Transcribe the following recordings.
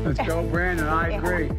Let's go, Brandon. I agree.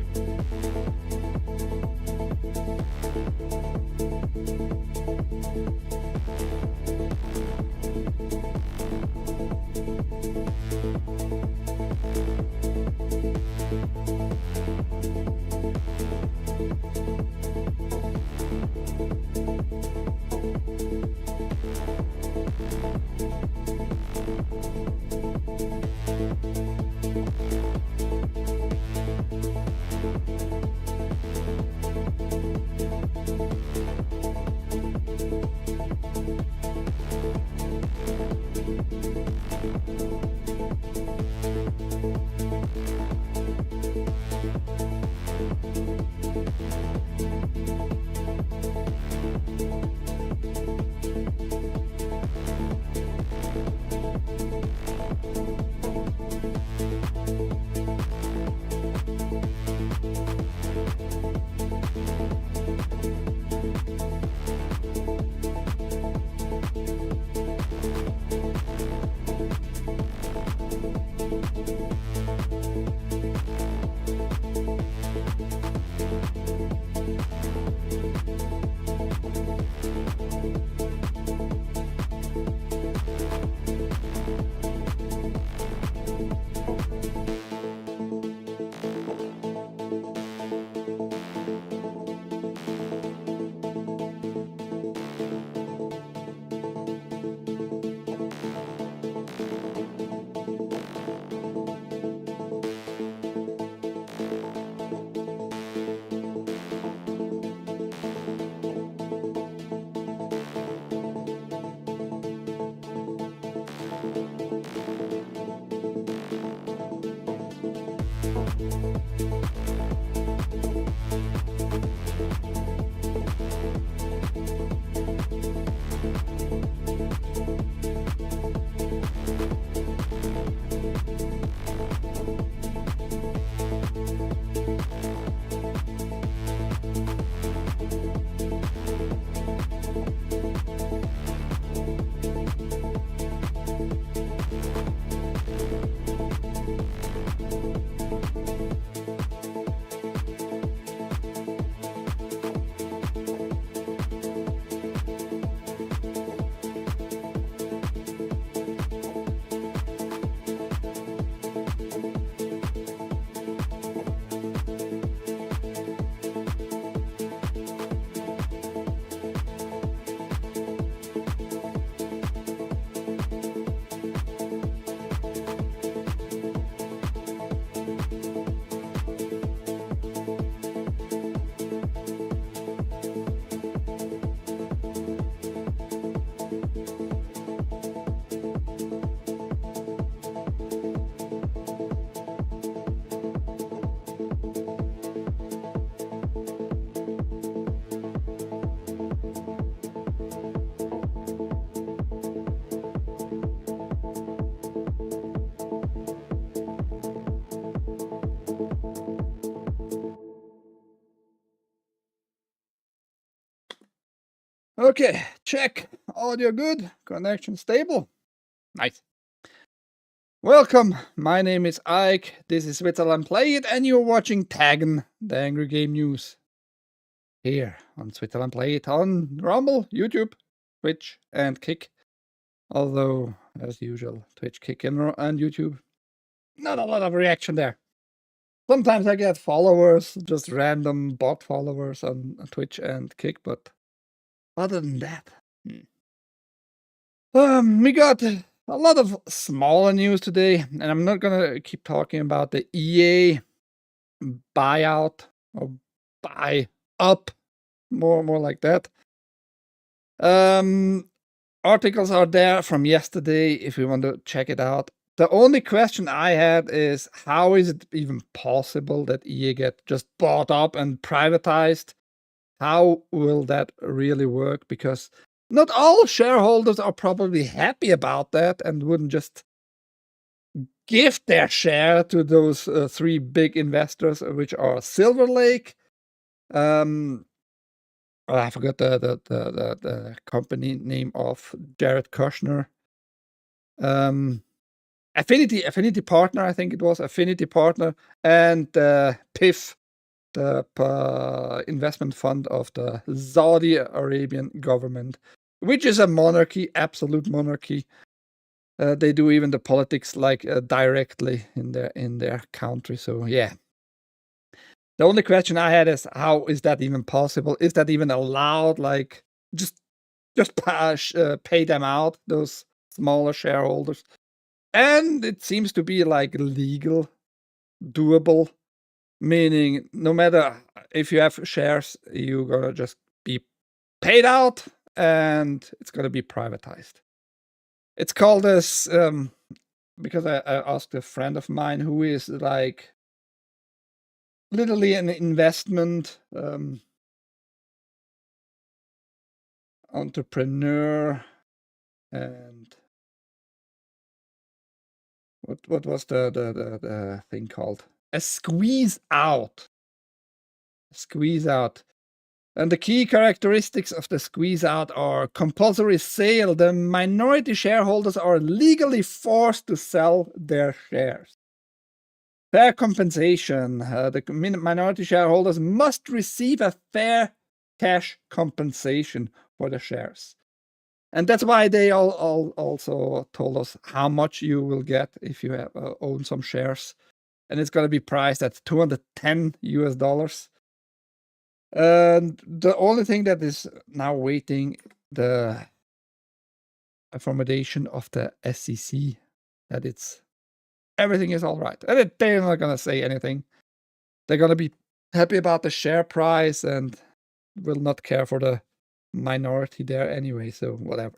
Okay, check. Audio good. Connection stable. Nice. Welcome. My name is Ike. This is Switzerland.playit, and you're watching TAGN, the Angry Game News. Here on Switzerland.playit on Rumble, YouTube, Twitch, and Kick. Although as usual. Twitch, Kick, and YouTube. Not a lot of reaction there. Sometimes I get followers, just random bot followers on Twitch and Kick, but other than that, we got a lot of smaller news today, and I'm not gonna keep talking about the EA buyout or buy up, more like that. Articles are there from yesterday if you want to check it out. The only question I had is, how is it even possible that EA get just bought up and privatized? How will that really work? Because not all shareholders are probably happy about that and wouldn't just give their share to those three big investors, which are Silver Lake. I forgot the company name of Jared Kushner. Affinity Partner, I think it was Affinity Partner, and PIF, the investment fund of the Saudi Arabian government, which is a monarchy, absolute monarchy. They do even the politics like directly in their country. So yeah. The only question I had is, how is that even possible? Is that even allowed? Like, just pay them out, those smaller shareholders. And it seems to be like legal, doable, meaning no matter if you have shares, you're gonna just be paid out and it's gonna be privatized. It's called this, because I asked a friend of mine who is like literally an investment entrepreneur, and what was the thing called? A squeeze out. And the key characteristics of the squeeze out are compulsory sale. The minority shareholders are legally forced to sell their shares. Fair compensation. The minority shareholders must receive a fair cash compensation for the shares. And that's why they all also told us how much you will get if you have, own some shares. And it's going to be priced at $210. And the only thing that is now waiting, the affirmation of the SEC, that everything is all right. And they're not going to say anything. They're going to be happy about the share price and will not care for the minority there anyway, so whatever.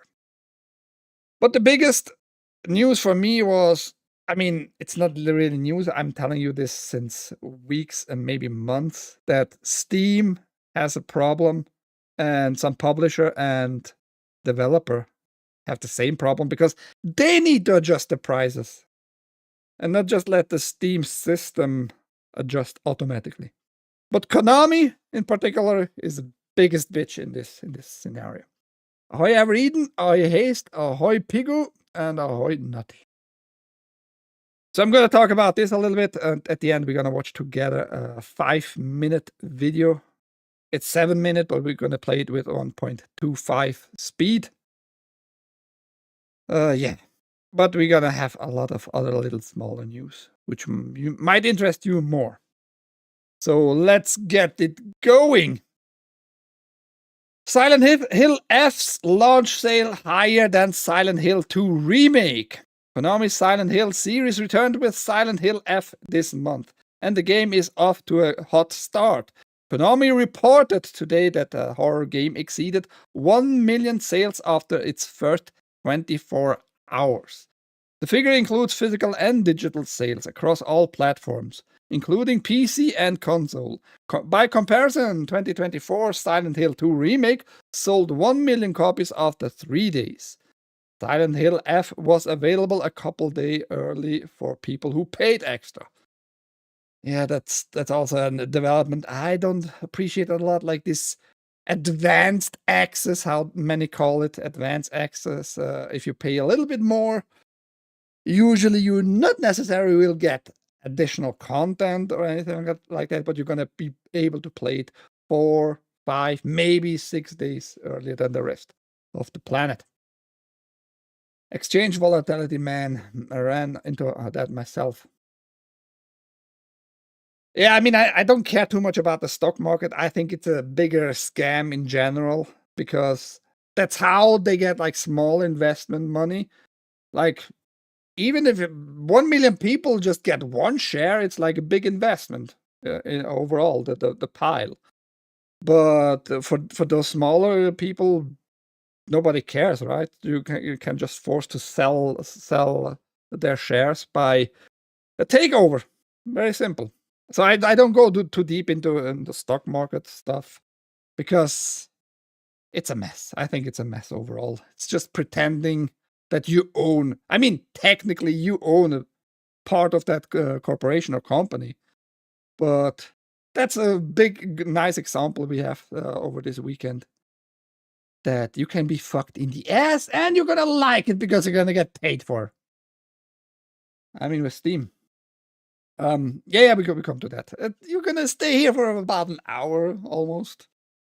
But the biggest news for me was, I mean, it's not really news. I'm telling you this since weeks and maybe months, that Steam has a problem and some publisher and developer have the same problem because they need to adjust the prices and not just let the Steam system adjust automatically. But Konami in particular is the biggest bitch in this scenario. Ahoy Evereden, ahoy Haste, ahoy Pigu, and ahoy Nutty. So I'm going to talk about this a little bit, and at the end we're going to watch together a 5-minute video. It's 7 minutes, but we're going to play it with 1.25 speed. Yeah. But we're going to have a lot of other little smaller news, which might interest you more. So let's get it going. Silent Hill F's launch sale higher than Silent Hill 2 Remake. Konami's Silent Hill series returned with Silent Hill F this month, and the game is off to a hot start. Konami reported today that the horror game exceeded 1 million sales after its first 24 hours. The figure includes physical and digital sales across all platforms, including PC and console. By comparison, 2024 Silent Hill 2 Remake sold 1 million copies after 3 days. Silent Hill F was available a couple days early for people who paid extra. Yeah, that's also a development I don't appreciate a lot, like this advanced access, how many call it, advanced access. If you pay a little bit more, usually you not necessarily will get additional content or anything like that, but you're going to be able to play it 4, 5, maybe 6 days earlier than the rest of the planet. Exchange volatility, man. I ran into that myself. Yeah, I mean, I don't care too much about the stock market. I think it's a bigger scam in general because that's how they get like small investment money. Like, even if 1 million people just get one share, it's like a big investment overall, the pile. But for those smaller people, nobody cares, right? You can just force to sell their shares by a takeover. Very simple. So I don't go too deep into the stock market stuff because it's a mess. I think it's a mess overall. It's just pretending that you own. I mean, technically, you own a part of that corporation or company, but that's a big, nice example we have over this weekend. That you can be fucked in the ass and you're gonna like it because you're gonna get paid for. I mean, with Steam. Yeah, we come to that. You're gonna stay here for about an hour almost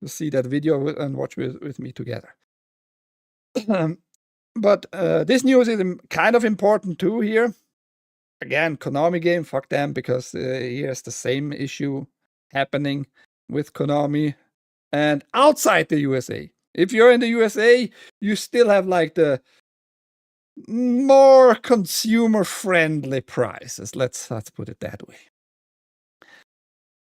to see that video and watch with me together. But this news is kind of important too here. Again, Konami game, fuck them, because here's the same issue happening with Konami and outside the USA. If you're in the USA, you still have like the more consumer-friendly prices. Let's put it that way.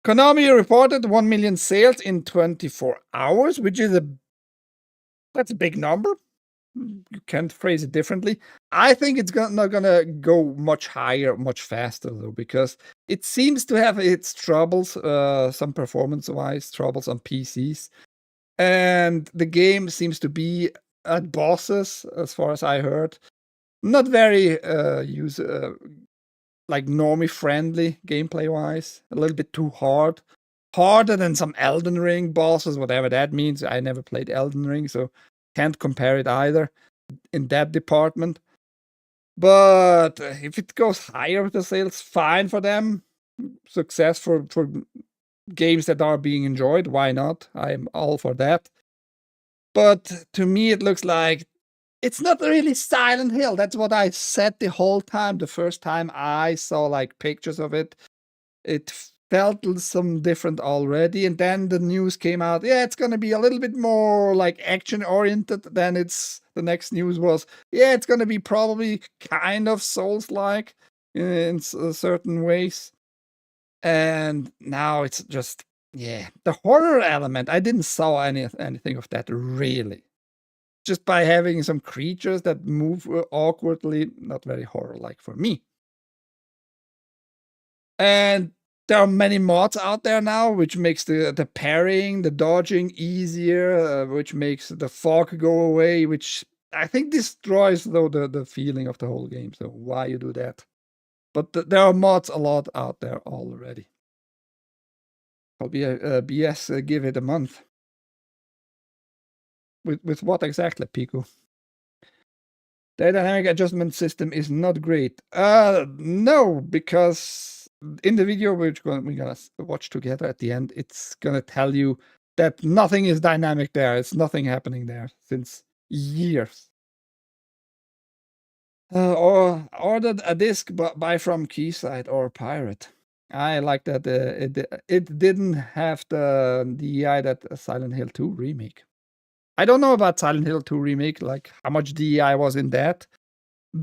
Konami reported 1 million sales in 24 hours, which is that's a big number. You can't phrase it differently. I think it's not gonna go much higher, much faster though, because it seems to have its troubles, some performance-wise troubles on PCs, and the game seems to be at bosses, as far as I heard, not very like normie friendly gameplay wise. A little bit too harder than some Elden Ring bosses, whatever that means. I never played Elden Ring, so can't compare it either in that department. But if it goes higher with the sales, fine for them. Success for games that are being enjoyed. Why not? I'm all for that. But to me, it looks like it's not really Silent Hill. That's what I said the whole time. The first time I saw like pictures of it, it felt some different already. And then the news came out. Yeah, it's gonna be a little bit more like action oriented. Then the next news was, yeah, it's gonna be probably kind of Souls like in certain ways. And now it's just, yeah, the horror element. I didn't saw anything of that really. Just by having some creatures that move awkwardly, not very horror-like for me. And there are many mods out there now, which makes the parrying, the dodging easier, which makes the fog go away, which I think destroys, though, the feeling of the whole game. So why you do that? But there are mods a lot out there already. I'll be a BS, give it a month. With what exactly, Pico? The dynamic adjustment system is not great. No, because in the video we're gonna watch together at the end, it's gonna tell you that nothing is dynamic there. It's nothing happening there since years. Or ordered a disc, but buy from Keyside or Pirate. I like that it didn't have the DEI that Silent Hill 2 remake. I don't know about Silent Hill 2 remake, like how much DEI was in that.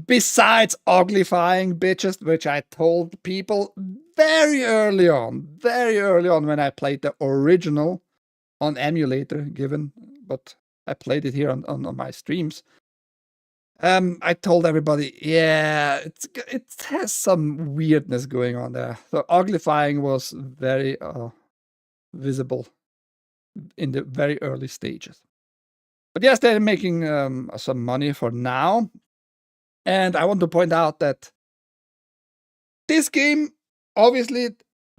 Besides uglifying bitches, which I told people very early on when I played the original on emulator, but I played it here on my streams. I told everybody, yeah, it has some weirdness going on there. So uglifying was very visible in the very early stages. But yes, they're making some money for now. And I want to point out that this game, obviously,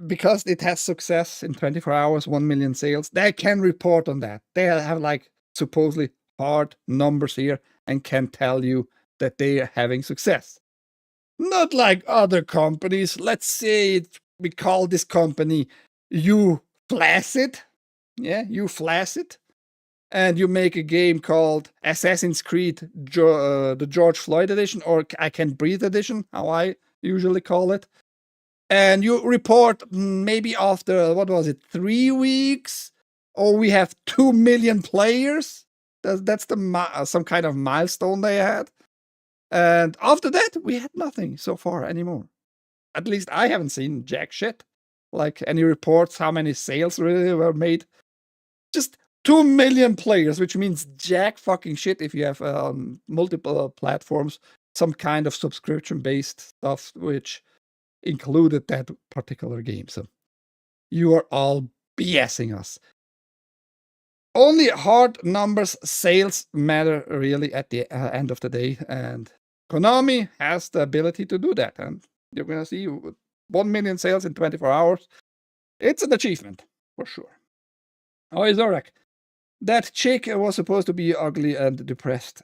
because it has success in 24 hours, 1 million sales, they can report on that. They have like supposedly hard numbers here and can tell you that they are having success. Not like other companies. Let's say we call this company You Flaccid. Yeah, You Flaccid. and you make a game called Assassin's Creed, the George Floyd edition, or I Can't Breathe edition, how I usually call it. And you report maybe after, what was it, 3 weeks? Or we have 2 million players. That's some kind of milestone they had. And after that, we had nothing so far anymore. At least I haven't seen jack shit. Like any reports, how many sales really were made. Just 2 million players, which means jack fucking shit if you have multiple platforms, some kind of subscription-based stuff, which included that particular game. So you are all BSing us. Only hard numbers, sales matter really at the end of the day. And Konami has the ability to do that. And you're going to see 1 million sales in 24 hours. It's an achievement, for sure. Oh, UrhG. That chick was supposed to be ugly and depressed.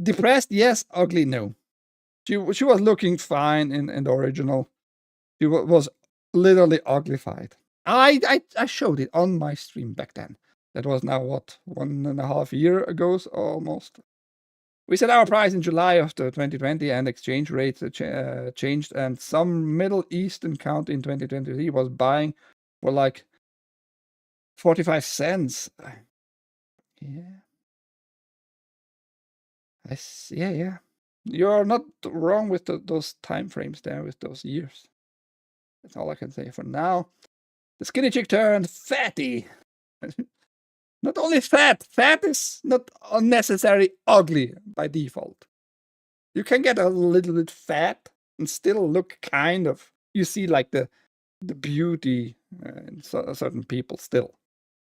Depressed, yes. Ugly, no. She was looking fine in the original. She was literally uglified. I showed it on my stream back then. That was now, what, 1.5 years ago, almost. We set our price in July of 2020, and exchange rates changed, and some Middle Eastern country in 2023 was buying for like 45 cents. Yeah. Yeah. You're not wrong with those time frames there, with those years. That's all I can say for now. The skinny chick turned fatty. Not only fat is not unnecessarily ugly by default. You can get a little bit fat and still look kind of, you see like the beauty in certain people still,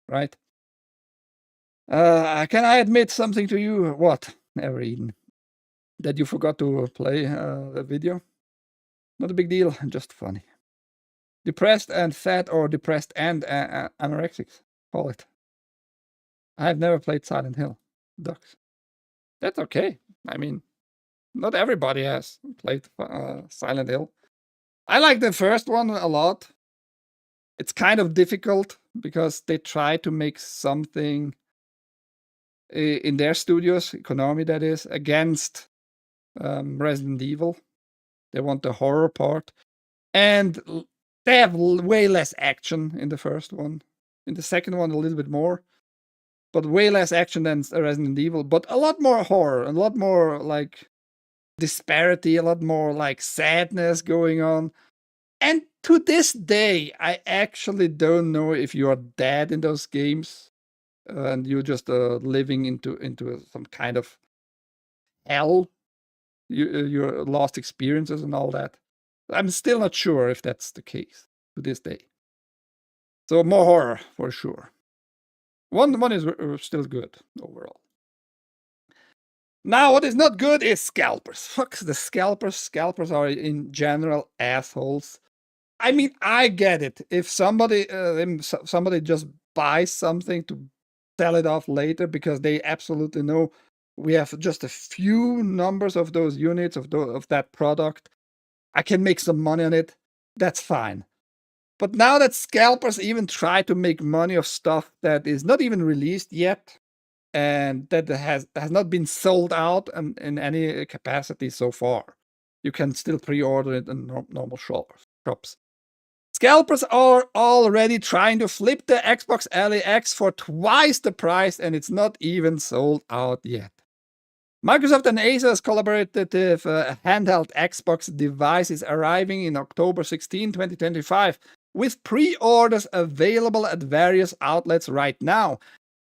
right? Can I admit something to you? What? Never eaten. That you forgot to play a video? Not a big deal, just funny. Depressed and fat, or depressed and anorexic, call it. I've never played Silent Hill. Ducks. That's okay. I mean, not everybody has played Silent Hill. I like the first one a lot. It's kind of difficult because they try to make something in their studios, Konami that is, against Resident Evil. They want the horror part. And they have way less action in the first one. In the second one, a little bit more. But way less action than Resident Evil, but a lot more horror, a lot more like disparity, a lot more like sadness going on. And to this day, I actually don't know if you are dead in those games and you're just living into some kind of hell, your lost experiences and all that. I'm still not sure if that's the case to this day. So more horror for sure. One is still good overall. Now, what is not good is scalpers. Fuck the scalpers. Scalpers are in general assholes. I mean, I get it. If somebody just buys something to sell it off later because they absolutely know we have just a few numbers of those units of that product, I can make some money on it. That's fine. But now that scalpers even try to make money of stuff that is not even released yet, and that has not been sold out in any capacity so far, you can still pre-order it in normal shops. Scalpers are already trying to flip the Xbox Series X for twice the price, and it's not even sold out yet. Microsoft and Acer's collaborative handheld Xbox device is arriving in October 16, 2025, with pre-orders available at various outlets right now.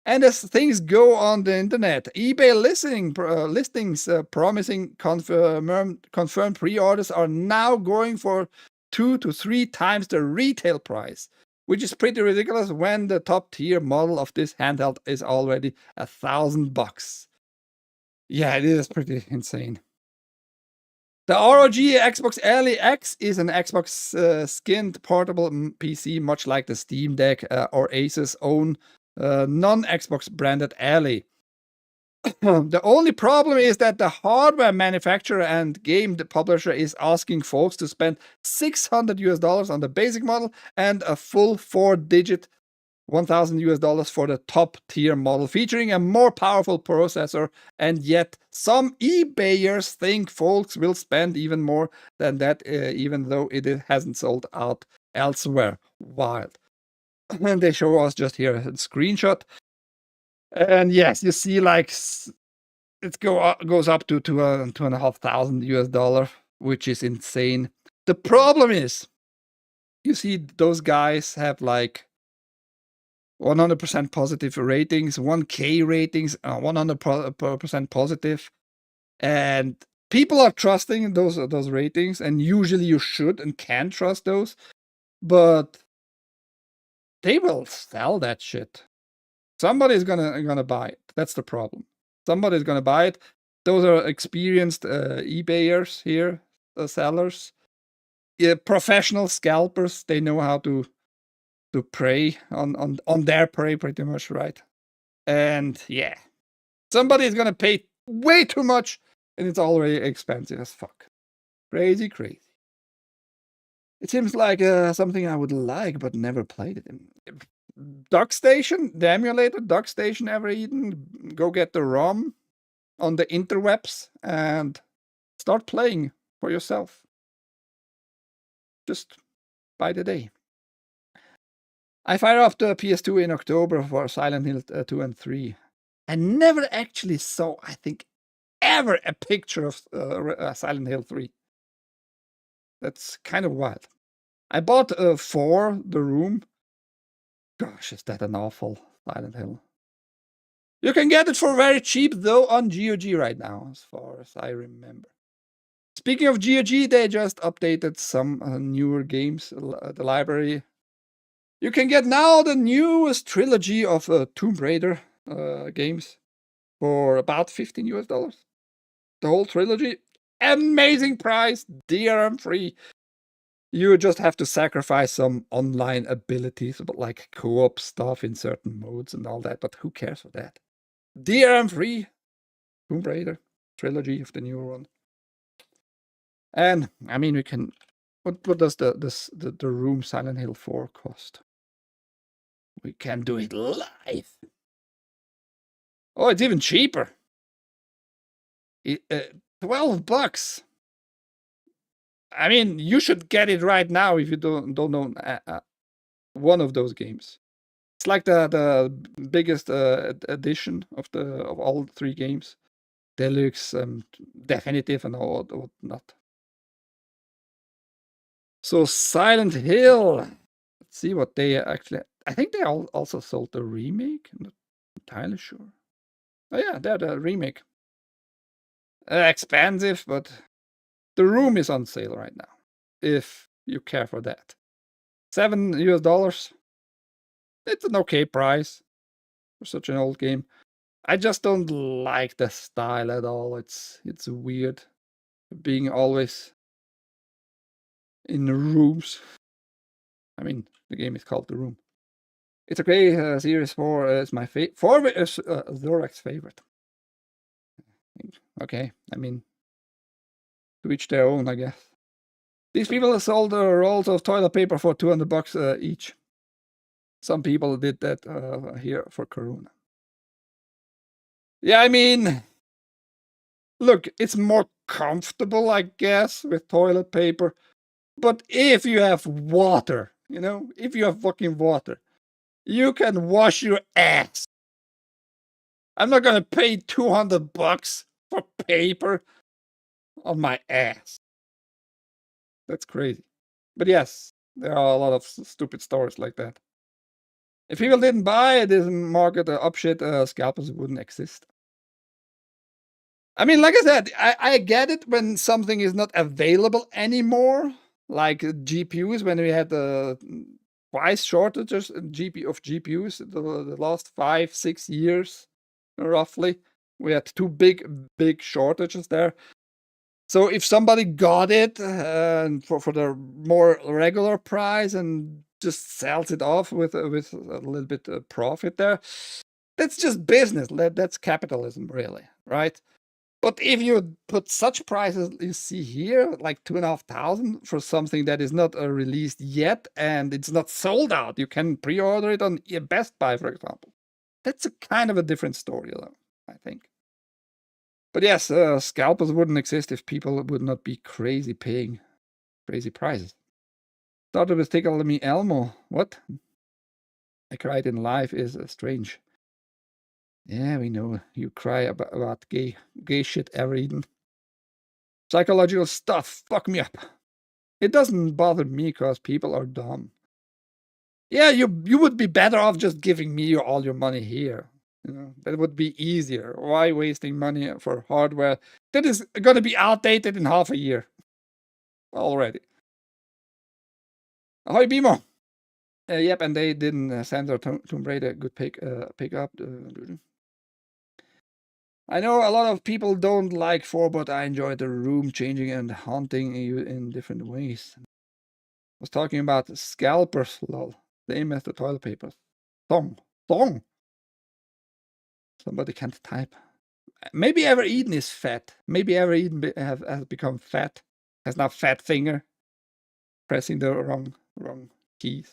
And as things go on the internet, eBay listings promising confirmed pre-orders are now going for 2 to 3 times the retail price, which is pretty ridiculous when the top tier model of this handheld is already $1,000. Yeah, it is pretty insane. The ROG Xbox Series X is an Xbox skinned portable PC, much like the Steam Deck or Acer's own non-Xbox branded Ally. The only problem is that the hardware manufacturer and game publisher is asking folks to spend $600 on the basic model and a full 4-digit $1,000 for the top tier model featuring a more powerful processor, and yet some eBayers think folks will spend even more than that, even though it hasn't sold out elsewhere. Wild. And they show us just here a screenshot, and yes, you see like it goes up to $2,500 which is insane. The problem is, you see those guys have like 100% positive ratings, 1K ratings, 100% positive, and people are trusting those ratings, and usually you should and can trust those, but they will sell that shit. Somebody's gonna buy it. That's the problem. Somebody's gonna buy it. Those are experienced eBayers here, sellers, professional scalpers. They know how to prey on their prey pretty much, right? And yeah, somebody's gonna pay way too much, and it's already expensive as fuck. Crazy. It seems like something I would like, but never played it. DuckStation, the emulator, DuckStation, ever eaten? Go get the ROM on the interwebs and start playing for yourself. Just by the day. I fired up the PS2 in October for Silent Hill 2 and 3. I never actually saw, I think, ever a picture of Silent Hill 3. That's kind of wild. I bought 4, The Room. Gosh, is that an awful Silent Hill. You can get it for very cheap, though, on GOG right now, as far as I remember. Speaking of GOG, they just updated some newer games, the library. You can get now the newest trilogy of Tomb Raider games for about $15. The whole trilogy. Amazing price, DRM free. You just have to sacrifice some online abilities, but like co-op stuff in certain modes and all that, but who cares for that? DRM free Tomb Raider trilogy of the newer one. And I mean, we can. What does the Room Silent Hill 4 cost? We can do it live. Oh, it's even cheaper. $12. I mean, you should get it right now if you don't own one of those games. It's like the biggest edition of all 3 games, deluxe, definitive, and all whatnot. So Silent Hill. Let's see what they actually. I think they also sold the remake. I'm not entirely sure. Oh yeah, they're the remake. Expensive, but the Room is on sale right now, if you care for that. $7. It's an okay price for such an old game. I just don't like the style at all. It's weird being always in rooms. I mean, the game is called The Room. It's okay. Series 4 is my favorite. 4 is Zorak's favorite. Okay, I mean, to each their own, I guess. These people sold rolls of toilet paper for $200 each. Some people did that here for Corona. Yeah, I mean, look, it's more comfortable, I guess, with toilet paper. But if you have water, if you have fucking water, you can wash your ass. I'm not gonna pay $200 for paper on my ass. That's crazy. But yes, there are a lot of stupid stories like that. If people didn't buy this market up shit, scalpers wouldn't exist. I mean, like I said, I get it when something is not available anymore, like GPUs, when we had the twice shortages of GPUs the last 5-6 years, roughly. We had 2 big shortages there. So if somebody got it for the more regular price and just sells it off with a little bit of profit there, that's just business. That's capitalism, really, right? But if you put such prices you see here, like 2,500 for something that is not released yet and it's not sold out, you can pre-order it on Best Buy, for example. That's a kind of a different story, though, I think. But yes, scalpers wouldn't exist if people would not be crazy paying crazy prices. Started with Tickle Me Elmo. What? I cried in life is strange. Yeah, we know you cry about gay shit ever eaten. Psychological stuff, fuck me up. It doesn't bother me because people are dumb. Yeah, you would be better off just giving me all your money here. You know, that would be easier. Why wasting money for hardware that is going to be outdated in half a year already? Ahoy, Bimo! Yep, and they didn't send their Tomb Raider good pick up. I know a lot of people don't like 4, but I enjoy the room changing and haunting you in different ways. I was talking about scalpers, lol. Same as the toilet papers. Thong. Somebody can't type. Maybe Ever Eden is fat. Maybe Ever Eden has become fat. Has now fat finger. Pressing the wrong keys.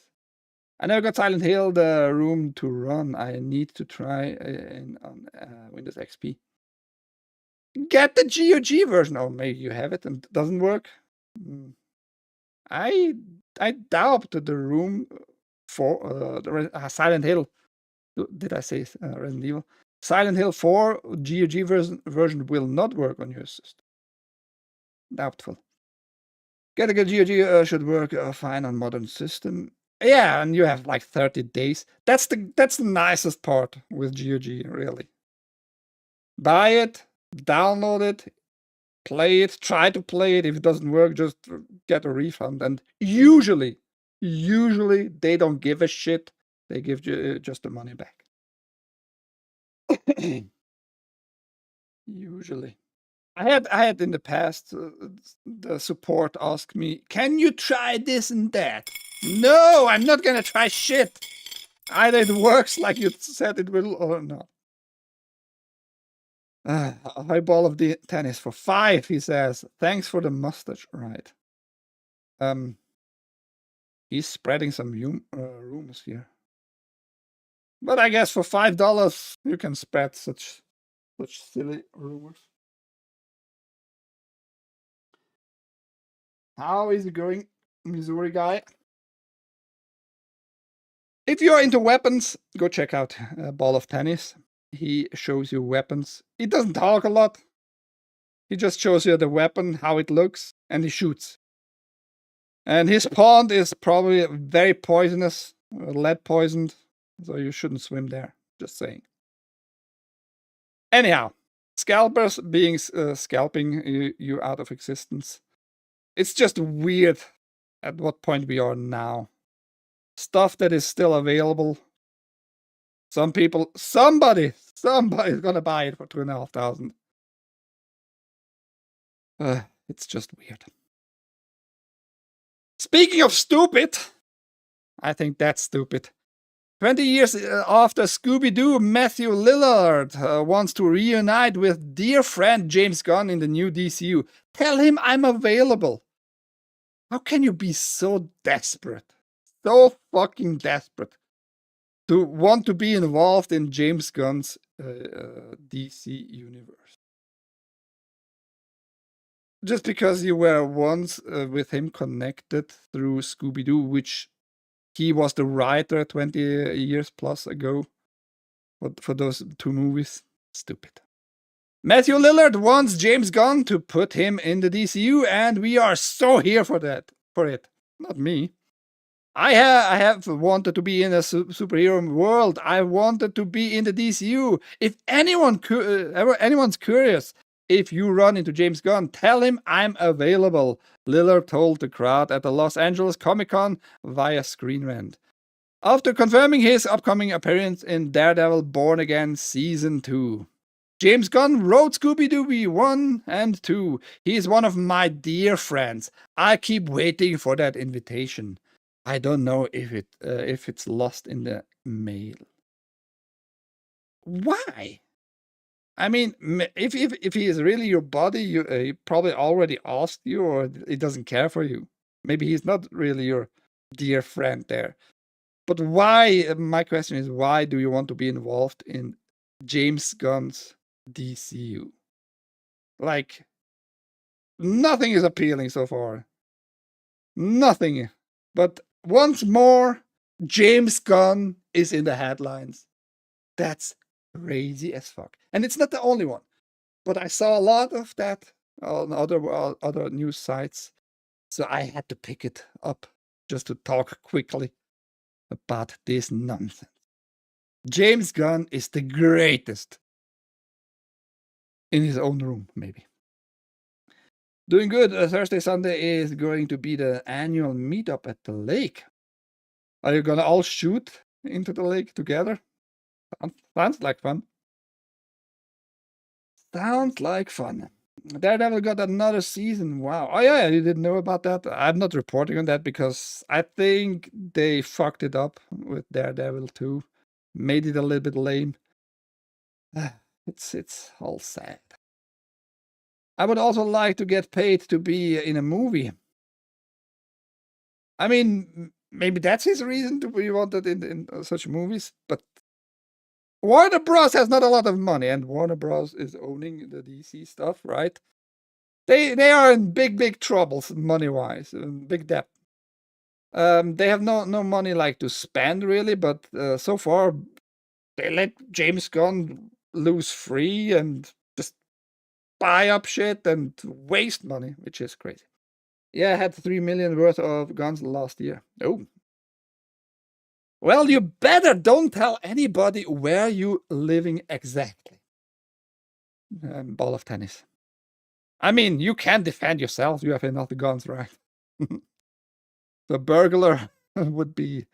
I never got Silent Hill the room to run. I need to try on Windows XP. Get the GOG version. Oh, maybe you have it and it doesn't work. I doubt the room for the Silent Hill. Did I say Resident Evil? Silent Hill 4 GOG version will not work on your system. Doubtful. Getting a GOG should work fine on modern system. Yeah, and you have like 30 days. That's the nicest part with GOG, really. Buy it, download it, play it, try to play it. If it doesn't work, just get a refund. And usually they don't give a shit. They give you just the money back. Usually. I had in the past the support ask me, "Can you try this and that?" No, I'm not gonna try shit. Either it works like you said it will or not. A high ball of the tennis for 5, he says. Thanks for the mustache, right? He's spreading some rumors here. But I guess for $5 you can spread such silly rumors. How is it going, Missouri guy? If you're into weapons, go check out Ball of Tennis. He shows you weapons. He doesn't talk a lot. He just shows you the weapon, how it looks, and he shoots. And his pond is probably very poisonous, lead poisoned, so you shouldn't swim there. Just saying. Anyhow, scalpers being scalping you out of existence. It's just weird at what point we are now. Stuff that is still available. Some people, somebody's gonna buy it for 2,500. It's just weird. Speaking of stupid, I think that's stupid. 20 years after Scooby-Doo, Matthew Lillard wants to reunite with dear friend James Gunn in the new DCU. Tell him I'm available. How can you be so desperate? So fucking desperate to want to be involved in James Gunn's DC universe. Just because you were once with him connected through Scooby-Doo, which he was the writer 20 years plus ago for those 2 movies. Stupid. Matthew Lillard wants James Gunn to put him in the DCU, and we are so here for it. Not me. I have wanted to be in a superhero world. I wanted to be in the DCU. If anyone's curious, if you run into James Gunn, tell him I'm available, Lillard told the crowd at the Los Angeles Comic-Con via Screen Rant. After confirming his upcoming appearance in Daredevil Born Again Season 2. James Gunn wrote Scooby-Doo 1 and 2. He is one of my dear friends. I keep waiting for that invitation. I don't know if it's lost in the mail. Why? I mean, if he is really your buddy, he probably already asked you, or he doesn't care for you. Maybe he's not really your dear friend there. But why? My question is, why do you want to be involved in James Gunn's DCU? Like, nothing is appealing so far. Nothing. But once more, James Gunn is in the headlines. That's crazy as fuck. And it's not the only one. But I saw a lot of that on other news sites. So I had to pick it up just to talk quickly about this nonsense. James Gunn is the greatest in his own room, maybe. Doing good. Thursday, Sunday is going to be the annual meetup at the lake. Are you gonna all shoot into the lake together? Sounds like fun. Sounds like fun. Daredevil got another season. Wow. Oh yeah, you didn't know about that? I'm not reporting on that because I think they fucked it up with Daredevil 2. Made it a little bit lame. It's all sad. I would also like to get paid to be in a movie. I mean, maybe that's his reason to be wanted in such movies, but Warner Bros. Has not a lot of money, and Warner Bros. Is owning the DC stuff, right? They are in big troubles money-wise, big debt. They have no money like to spend really, but so far they let James Gunn loose free and just buy up shit and waste money, which is crazy. Yeah, I had 3 million worth of guns last year. Oh. Well, you better don't tell anybody where you living exactly. Ball of tennis. I mean, you can defend yourself. You have enough guns, right? The burglar would be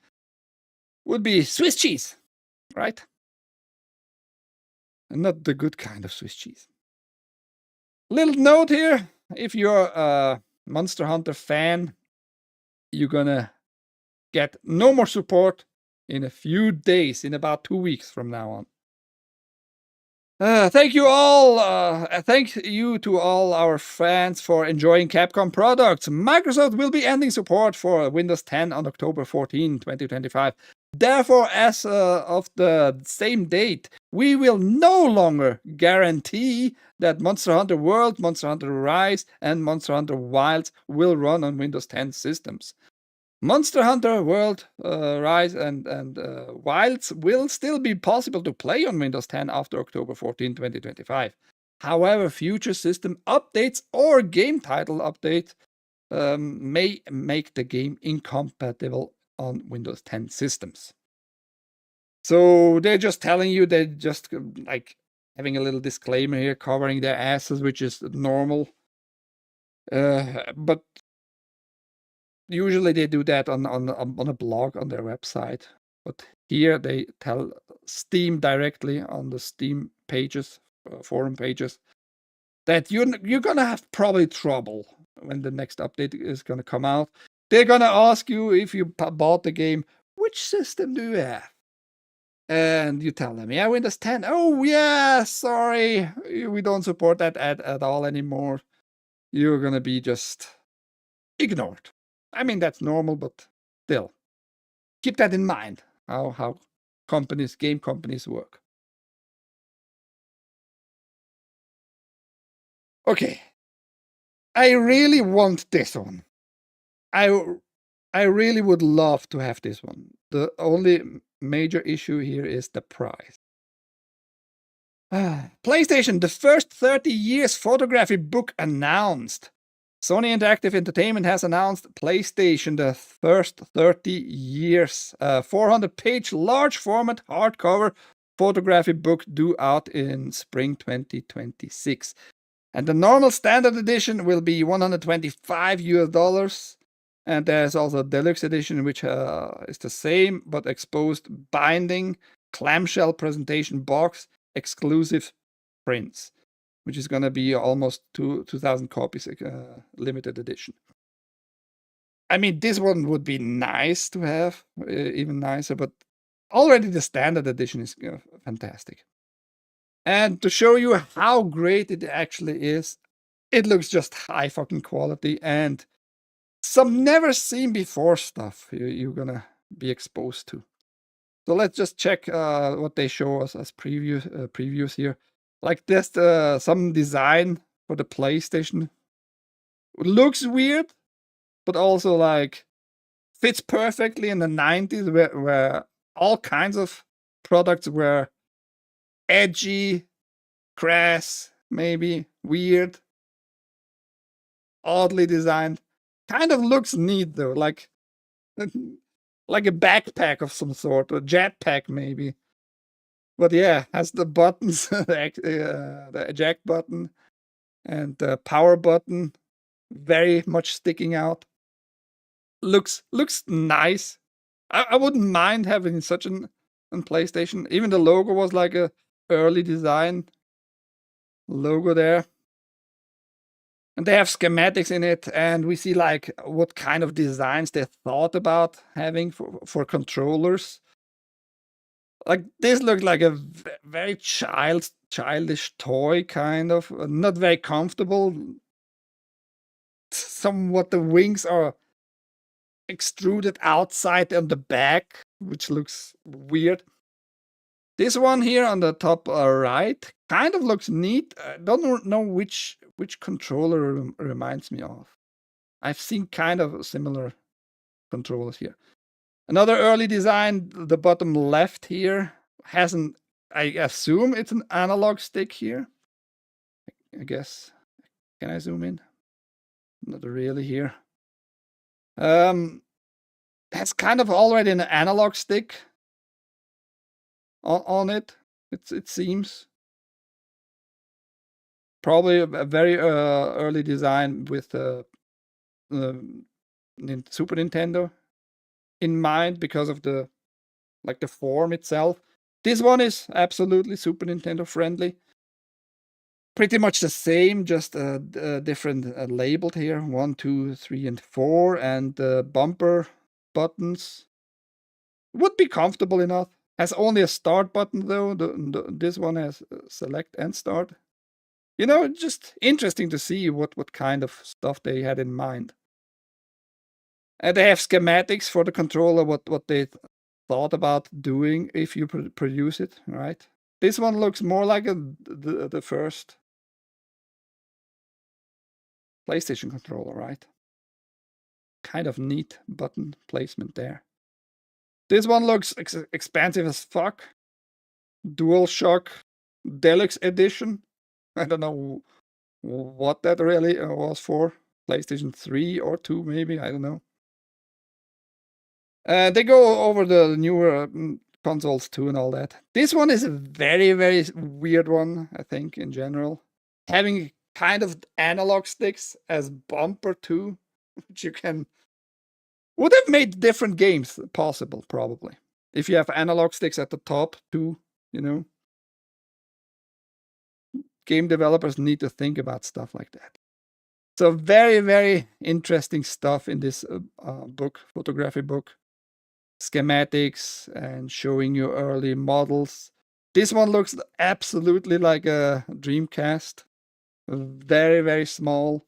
Swiss cheese, right? And not the good kind of Swiss cheese. Little note here, if you're a Monster Hunter fan, you're gonna get no more support in a few days, in about 2 weeks from now on. Thank you all. Thank you to all our fans for enjoying Capcom products. Microsoft will be ending support for Windows 10 on October 14, 2025. Therefore, as of the same date, we will no longer guarantee that Monster Hunter World, Monster Hunter Rise, and Monster Hunter Wilds will run on Windows 10 systems. Monster Hunter World, Rise, and Wilds will still be possible to play on Windows 10 after October 14, 2025. However, future system updates or game title updates may make the game incompatible on Windows 10 systems. So they're just telling you, they're just like having a little disclaimer here, covering their asses, which is normal. But usually they do that on a blog on their website, but here they tell Steam directly on the Steam pages, forum pages, that you're gonna have probably trouble when the next update is gonna come out. They're gonna ask you if you bought the game, which system do you have? And you tell them, yeah, Windows 10. Oh yeah, sorry, we don't support that at all anymore. You're gonna be just ignored. I mean, that's normal, but still, keep that in mind, how game companies work. Okay, I really want this one. I really would love to have this one. The only major issue here is the price. PlayStation, the first 30 years photography book announced. Sony Interactive Entertainment has announced PlayStation, the first 30 years, 400-page large format hardcover photography book due out in spring 2026. And the normal standard edition will be $125. And there's also a deluxe edition, which is the same, but exposed binding, clamshell presentation box, exclusive prints, which is going to be almost 2,000 copies, limited edition. I mean, this one would be nice to have, even nicer, but already the standard edition is fantastic. And to show you how great it actually is, it looks just high fucking quality and some never seen before stuff you're gonna be exposed to. So let's just check what they show us as previews here. Like this, some design for the PlayStation. It looks weird, but also like fits perfectly in the 90s where all kinds of products were edgy, crass, maybe weird, oddly designed. Kind of looks neat though, like like a backpack of some sort, or jetpack maybe. But yeah, has the buttons, the eject button and the power button, very much sticking out. Looks nice. I wouldn't mind having such an PlayStation. Even the logo was like a early design logo there. And they have schematics in it, and we see like what kind of designs they thought about having for controllers. Like this looks like a very childish toy, kind of not very comfortable. Somewhat the wings are extruded outside on the back, which looks weird. This one here on the top right kind of looks neat. I don't know which controller reminds me of. I've seen kind of similar controllers here. Another early design, the bottom left here has an, I assume it's an analog stick here. I guess. Can I zoom in? Not really here. That's kind of already an analog stick on it. It seems probably a very early design with the Super Nintendo in mind because of the like the form itself. This one is absolutely Super Nintendo friendly. Pretty much the same, just different labeled here. 1, 2, 3, and 4, and the bumper buttons would be comfortable enough. Has only a start button though. This one has select and start. You know, just interesting to see what kind of stuff they had in mind. And they have schematics for the controller, what they thought about doing if you produce it, right? This one looks more like the first PlayStation controller, right? Kind of neat button placement there. This one looks expensive as fuck. DualShock Deluxe Edition. I don't know what that really was for. PlayStation 3 or 2, maybe. I don't know. They go over the newer consoles too and all that. This one is a very, very weird one, I think, in general. Having kind of analog sticks as bumper too, which you can would have made different games possible, probably. If you have analog sticks at the top too, you know. Game developers need to think about stuff like that. So very, very interesting stuff in this book, photography book. Schematics and showing you early models. This one looks absolutely like a Dreamcast. Very, very small.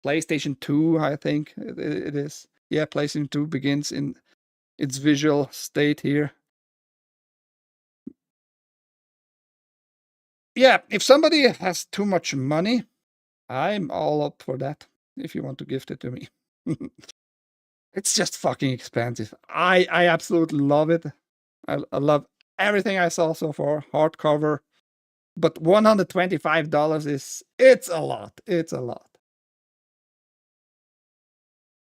PlayStation 2, I think it is. Yeah, PlayStation 2 begins in its visual state here. Yeah, if somebody has too much money, I'm all up for that. If you want to gift it to me. It's just fucking expensive. I absolutely love it. I love everything I saw so far. Hardcover. But $125 it's a lot. It's a lot.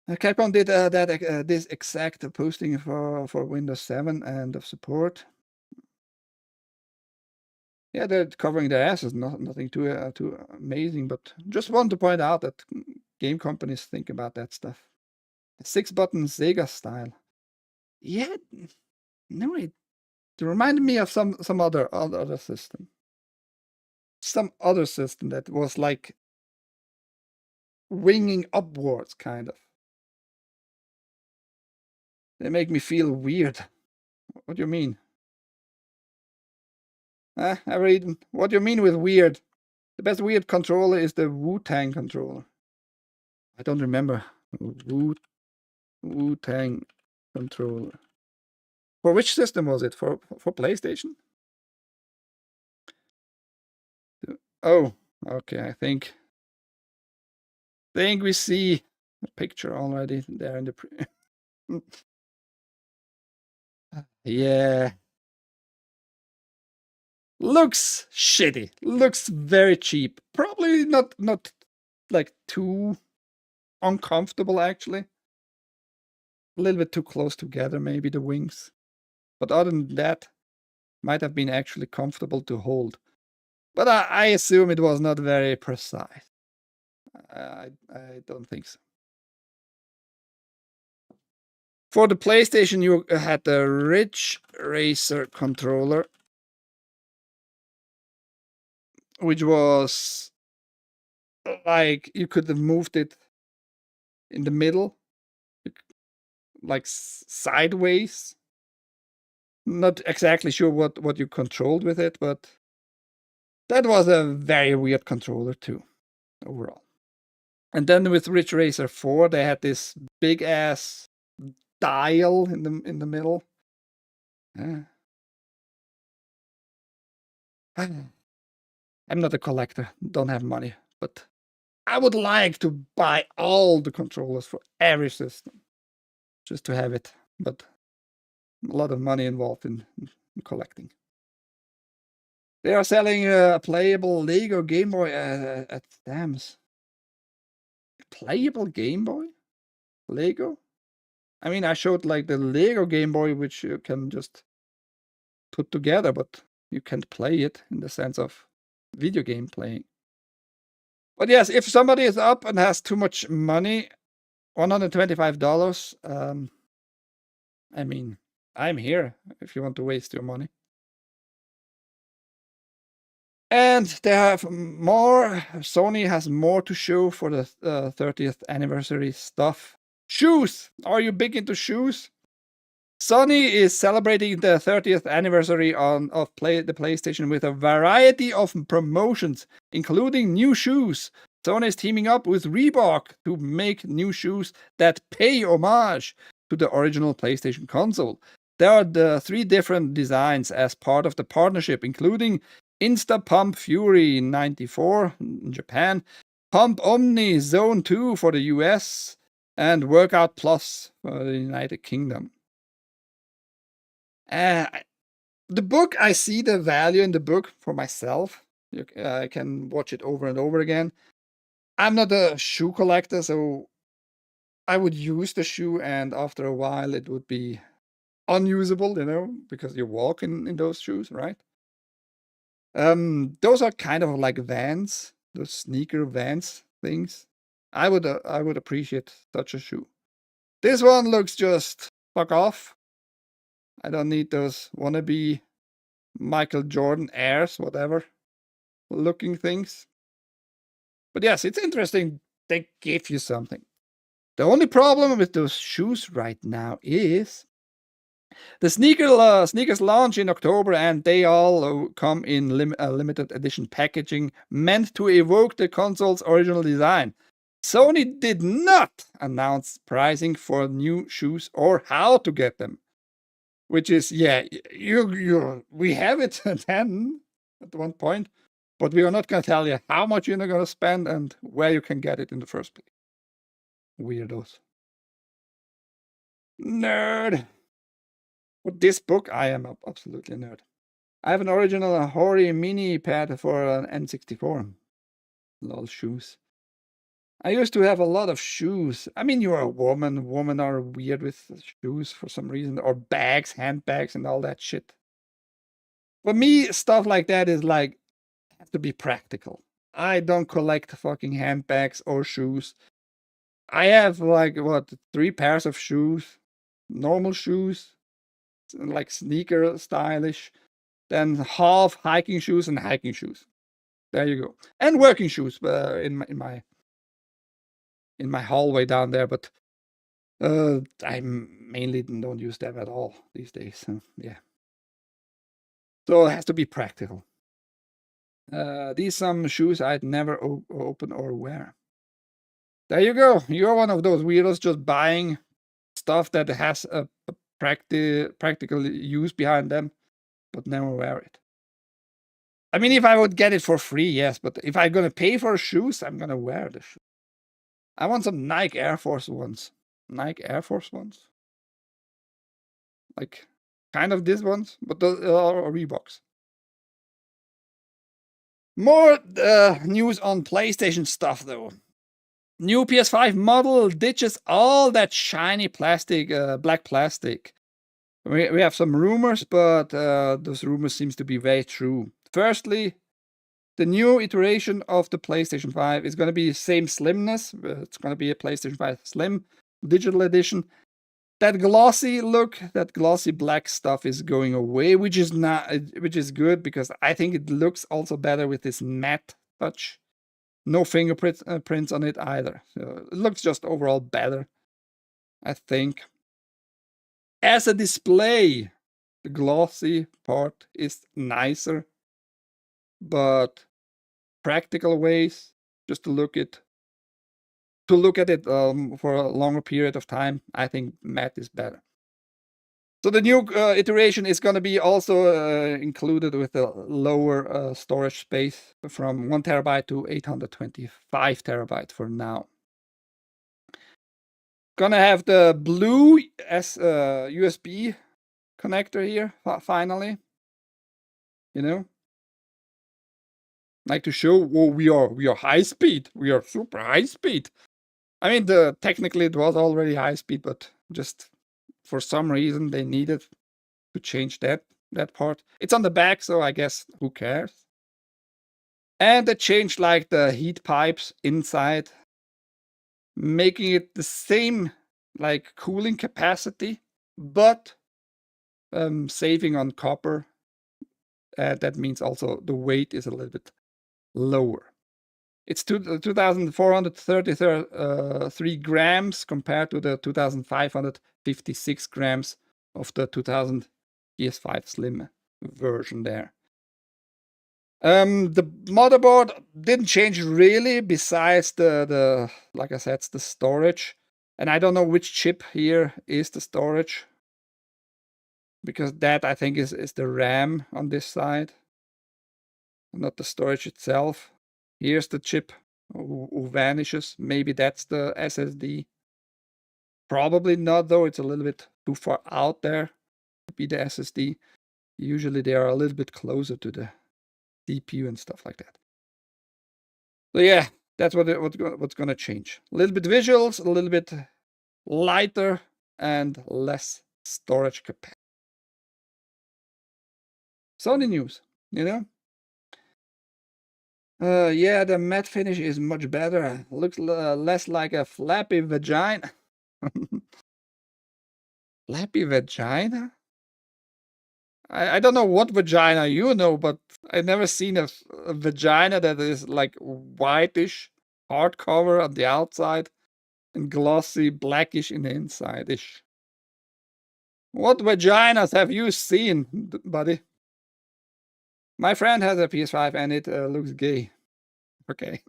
Capcom did this exact posting for Windows 7 and of support. Yeah, they're covering their asses. Nothing too amazing, but just want to point out that game companies think about that stuff. A 6-button Sega style. Yeah, no, it reminded me of some other system. Some other system that was like winging upwards, kind of. They make me feel weird. What do you mean? I read. What do you mean with weird? The best weird controller is the Wu-Tang controller. I don't remember. Wu-Tang controller. For which system was it? For PlayStation? Oh, okay. I think we see a picture already there in the yeah. Looks shitty. Looks very cheap. Probably not like too uncomfortable actually. A little bit too close together, maybe the wings. But other than that, might have been actually comfortable to hold. But I assume it was not very precise. I don't think so. For the PlayStation, you had the Ridge Racer controller, which was like you could have moved it in the middle, like sideways. Not exactly sure what you controlled with it, but that was a very weird controller too, overall. And then with Ridge Racer 4, they had this big ass dial in the middle. I'm not a collector, don't have money, but I would like to buy all the controllers for every system just to have it, but a lot of money involved in collecting. They are selling a playable Lego Game Boy at Sam's. Playable Game Boy? Lego? I mean, I showed like the Lego Game Boy, which you can just put together, but you can't play it in the sense of video game playing. But yes, if somebody is up and has too much money, $125, I mean, I'm here if you want to waste your money. And they have more. Sony has more to show for the 30th anniversary stuff. Shoes! Are you big into shoes? Sony is celebrating the 30th anniversary of the PlayStation with a variety of promotions, including new shoes. Sony is teaming up with Reebok to make new shoes that pay homage to the original PlayStation console. There are the 3 different designs as part of the partnership, including Insta Pump Fury 94 in Japan, Pump Omni Zone 2 for the US, and Workout Plus for the United Kingdom. The book, I see the value in the book for myself. I can watch it over and over again. I'm not a shoe collector, so I would use the shoe, and after a while it would be unusable, because you walk in those shoes, right? Those are kind of like Vans, those sneaker Vans things. I would appreciate such a shoe. This one looks just fuck off. I don't need those wannabe Michael Jordan Airs, whatever looking things. But yes, it's interesting. They give you something. The only problem with those shoes right now is the sneakers launch in October, and they all come in limited edition packaging meant to evoke the console's original design. Sony did not announce pricing for new shoes or how to get them. Which is, yeah, we have it then at one point, but we are not going to tell you how much you're going to spend and where you can get it in the first place. Weirdos. Nerd. With this book, I am absolutely a nerd. I have an original Hori mini pad for an N64. Lol shoes. I used to have a lot of shoes. I mean, you're a woman. Women are weird with shoes for some reason, or bags, handbags, and all that shit. For me, stuff like that is like, have to be practical. I don't collect fucking handbags or shoes. I have like, what, 3 pairs of shoes, normal shoes, like sneaker stylish, then half hiking shoes and hiking shoes. There you go. And working shoes in my hallway down there, but I mainly don't use them at all these days. So, yeah. So it has to be practical. These some shoes I'd never open or wear. There you go. You're one of those weirdos just buying stuff that has a practical use behind them, but never wear it. I mean, if I would get it for free, yes, but if I'm gonna pay for shoes, I'm gonna wear the shoes. I want some Nike Air Force Ones. Nike Air Force Ones? Like, kind of these ones, but those are Reeboks. More news on PlayStation stuff, though. New PS5 model ditches all that shiny plastic, black plastic. We have some rumors, but those rumors seems to be very true. Firstly, the new iteration of the PlayStation 5 is going to be the same slimness. It's going to be a PlayStation 5 Slim digital edition. That glossy look, that glossy black stuff is going away, which is good because I think it looks also better with this matte touch. No fingerprints on it either. So it looks just overall better, I think. As a display, the glossy part is nicer, but practical ways just to look at it for a longer period of time, I think matte is better. So the new iteration is going to be also included with a lower storage space from 1 terabyte to 825 terabyte for now. Gonna have the blue USB connector here finally. You know, like to show, well, we are high speed. We are super high speed. I mean, technically it was already high speed, but just for some reason they needed to change that part. It's on the back, so I guess who cares? And they changed like the heat pipes inside, making it the same like cooling capacity, but saving on copper. That means also the weight is a little bit lower. It's 2,433 grams compared to the 2,556 grams of the 2000 PS5 Slim version there. The motherboard didn't change really, besides the like I said, it's the storage. And I don't know which chip here is the storage, because that I think is the RAM on this side, not the storage itself. Here's the chip who vanishes. Maybe that's the SSD. Probably not, though. It's a little bit too far out there to be the SSD. Usually they are a little bit closer to the CPU and stuff like that. So yeah, that's what's gonna change. A little bit visuals, a little bit lighter, and less storage capacity. Sony news, you know. Yeah, the matte finish is much better. Looks less like a flappy vagina. Flappy vagina? I don't know what vagina you know, but I've never seen a vagina that is like whitish hardcover on the outside and glossy blackish in the inside-ish. What vaginas have you seen, buddy? My friend has a PS5 and it looks gay. Okay.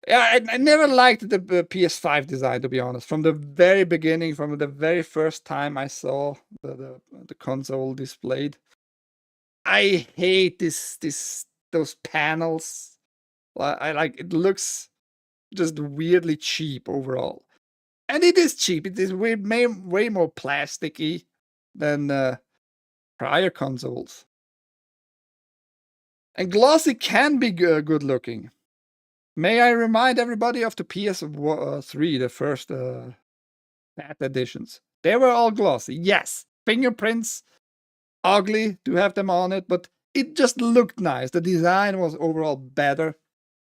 Yeah, I never liked the PS5 design, to be honest. From the very beginning, from the very first time I saw the console displayed, I hate those panels. I like it looks just weirdly cheap overall, and it is cheap. It is way more plasticky than prior consoles. And glossy can be good looking. May I remind everybody of the PS3, the first matte editions. They were all glossy. Yes, fingerprints, ugly to have them on it, but it just looked nice. The design was overall better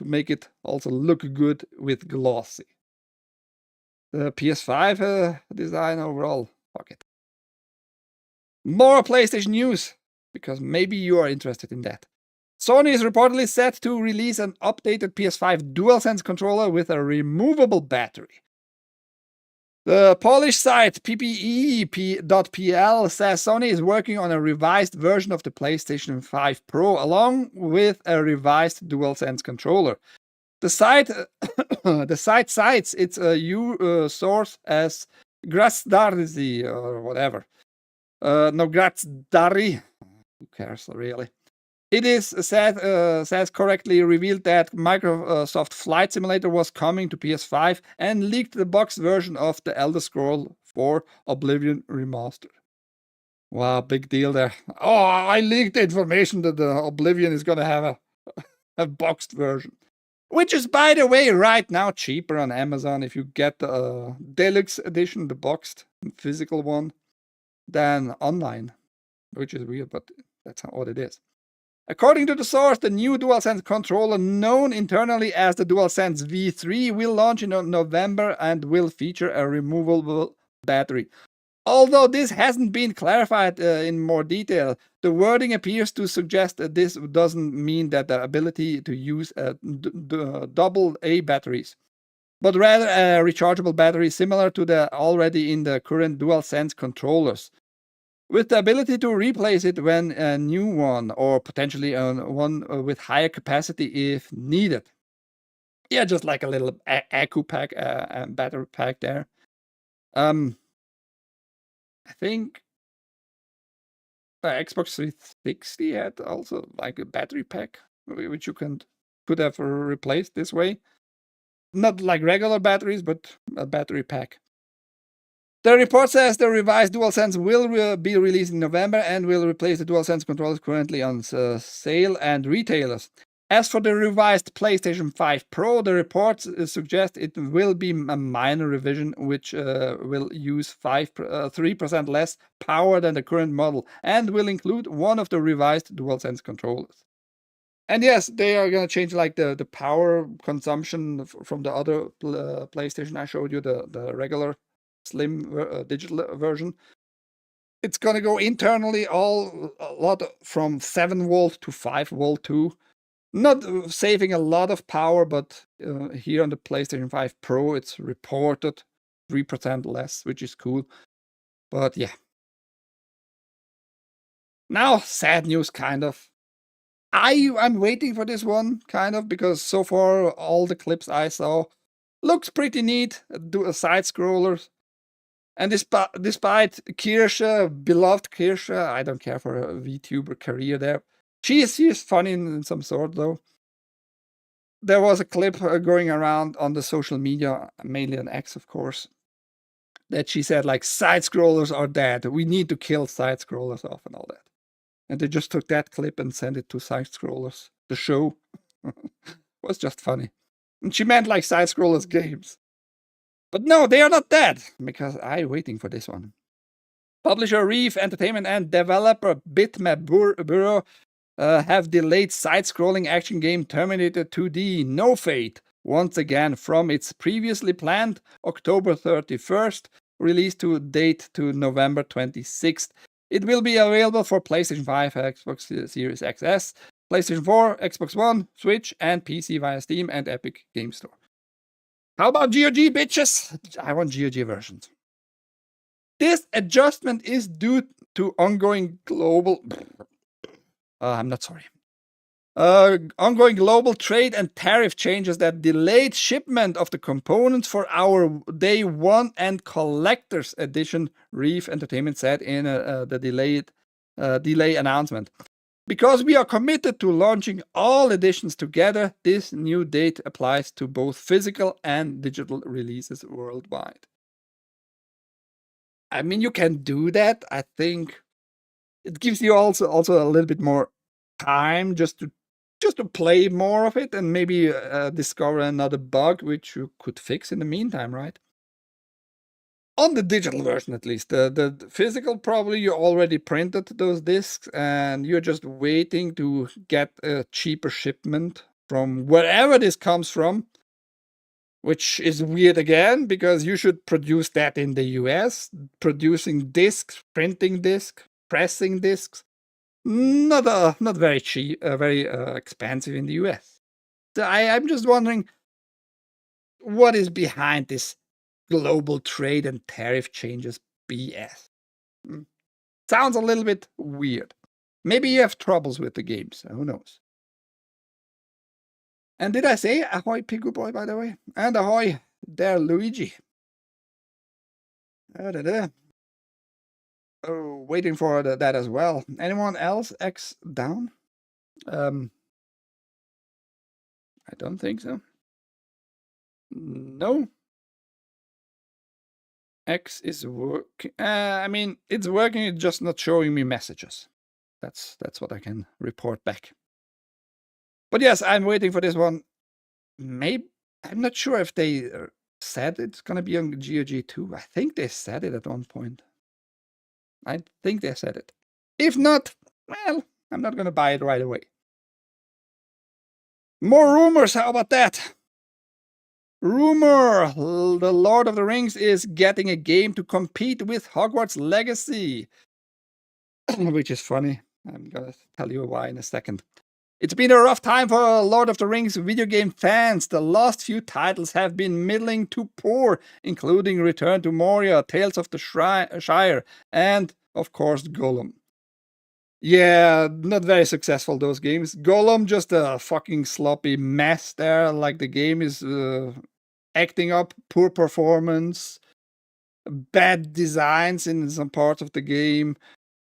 to make it also look good with glossy. The PS5 design overall, fuck it. More PlayStation news, because maybe you are interested in that. Sony is reportedly set to release an updated PS5 DualSense controller with a removable battery. The Polish site ppe.pl says Sony is working on a revised version of the PlayStation 5 Pro along with a revised DualSense controller. The site cites its source as Grasdarzi or whatever. No, Grasdari. Who cares, really? It is says correctly revealed that Microsoft Flight Simulator was coming to PS5 and leaked the box version of the Elder Scrolls 4 Oblivion Remastered. Wow, big deal there. Oh, I leaked the information that the Oblivion is going to have a boxed version. Which is, by the way, right now cheaper on Amazon if you get the Deluxe Edition, the boxed physical one, than online. Which is weird, but that's what it is. According to the source, the new DualSense controller, known internally as the DualSense V3, will launch in November and will feature a removable battery. Although this hasn't been clarified in more detail, the wording appears to suggest that this doesn't mean that the ability to use double A batteries, but rather a rechargeable battery similar to the already in the current DualSense controllers, with the ability to replace it when a new one, or potentially one with higher capacity if needed. Yeah, just like a little Accu pack, battery pack there. I think Xbox 360 had also like a battery pack, which you could have replaced this way. Not like regular batteries, but a battery pack. The report says the revised DualSense will be released in November and will replace the DualSense controllers currently on sale and retailers. As for the revised PlayStation 5 Pro, the reports suggest it will be a minor revision which will use 3% less power than the current model and will include one of the revised DualSense controllers. And yes, they are going to change like the power consumption from the other PlayStation I showed you, the regular slim digital version. It's going to go internally a lot from 7 volt to 5 volt too. Not saving a lot of power, but here on the PlayStation 5 Pro, it's reported 3% less, which is cool. But yeah. Now, sad news, kind of. I'm waiting for this one, kind of, because so far all the clips I saw looks pretty neat. Do a side scroller. And despite Kirsche, beloved Kirsche, I don't care for a VTuber career there. She is funny in some sort, though. There was a clip going around on the social media, mainly on X, of course, that she said, like, side scrollers are dead. We need to kill side scrollers off and all that. And they just took that clip and sent it to side scrollers. The show was just funny. And she meant like side scrollers games. But no, they are not dead, because I'm waiting for this one. Publisher Reef Entertainment and developer Bitmap Bureau have delayed side-scrolling action game Terminator 2D No Fate once again from its previously planned October 31st release to date to November 26th. It will be available for PlayStation 5, Xbox Series XS, PlayStation 4, Xbox One, Switch, and PC via Steam and Epic Game Store. How about GOG, bitches? I want GOG versions. This adjustment is due to ongoing global... I'm not sorry. Ongoing global trade and tariff changes that delayed shipment of the components for our Day 1 and Collector's Edition, Reef Entertainment said in the delay announcement. Because we are committed to launching all editions together, this new date applies to both physical and digital releases worldwide. I mean, you can do that. I think it gives you also a little bit more time just to play more of it and maybe discover another bug which you could fix in the meantime, right? On the digital version, at least. The physical, probably you already printed those discs and you're just waiting to get a cheaper shipment from wherever this comes from, which is weird again, because you should produce that in the US, producing discs, printing discs, pressing discs. Not very cheap, very expensive in the US. So I'm just wondering what is behind this global trade and tariff changes BS. Sounds a little bit weird. Maybe you have troubles with the games. Who knows? And did I say ahoy, Pigu Boy, by the way? And ahoy there, Luigi. Oh, waiting for that as well. Anyone else X down? I don't think so. No. X is working. I mean, it's working. It's just not showing me messages. That's what I can report back. But yes, I'm waiting for this one. Maybe I'm not sure if they said it's gonna be on GOG 2. I think they said it at one point. I think they said it. If not, well, I'm not gonna buy it right away. More rumors. How about that? Rumor: The Lord of the Rings is getting a game to compete with Hogwarts Legacy. Which is funny. I'm gonna tell you why in a second. It's been a rough time for Lord of the Rings video game fans. The last few titles have been middling to poor, including Return to Moria, Tales of the Shire, and, of course, Gollum. Yeah, not very successful, those games. Gollum, just a fucking sloppy mess there. Like, the game is acting up, poor performance, bad designs in some parts of the game.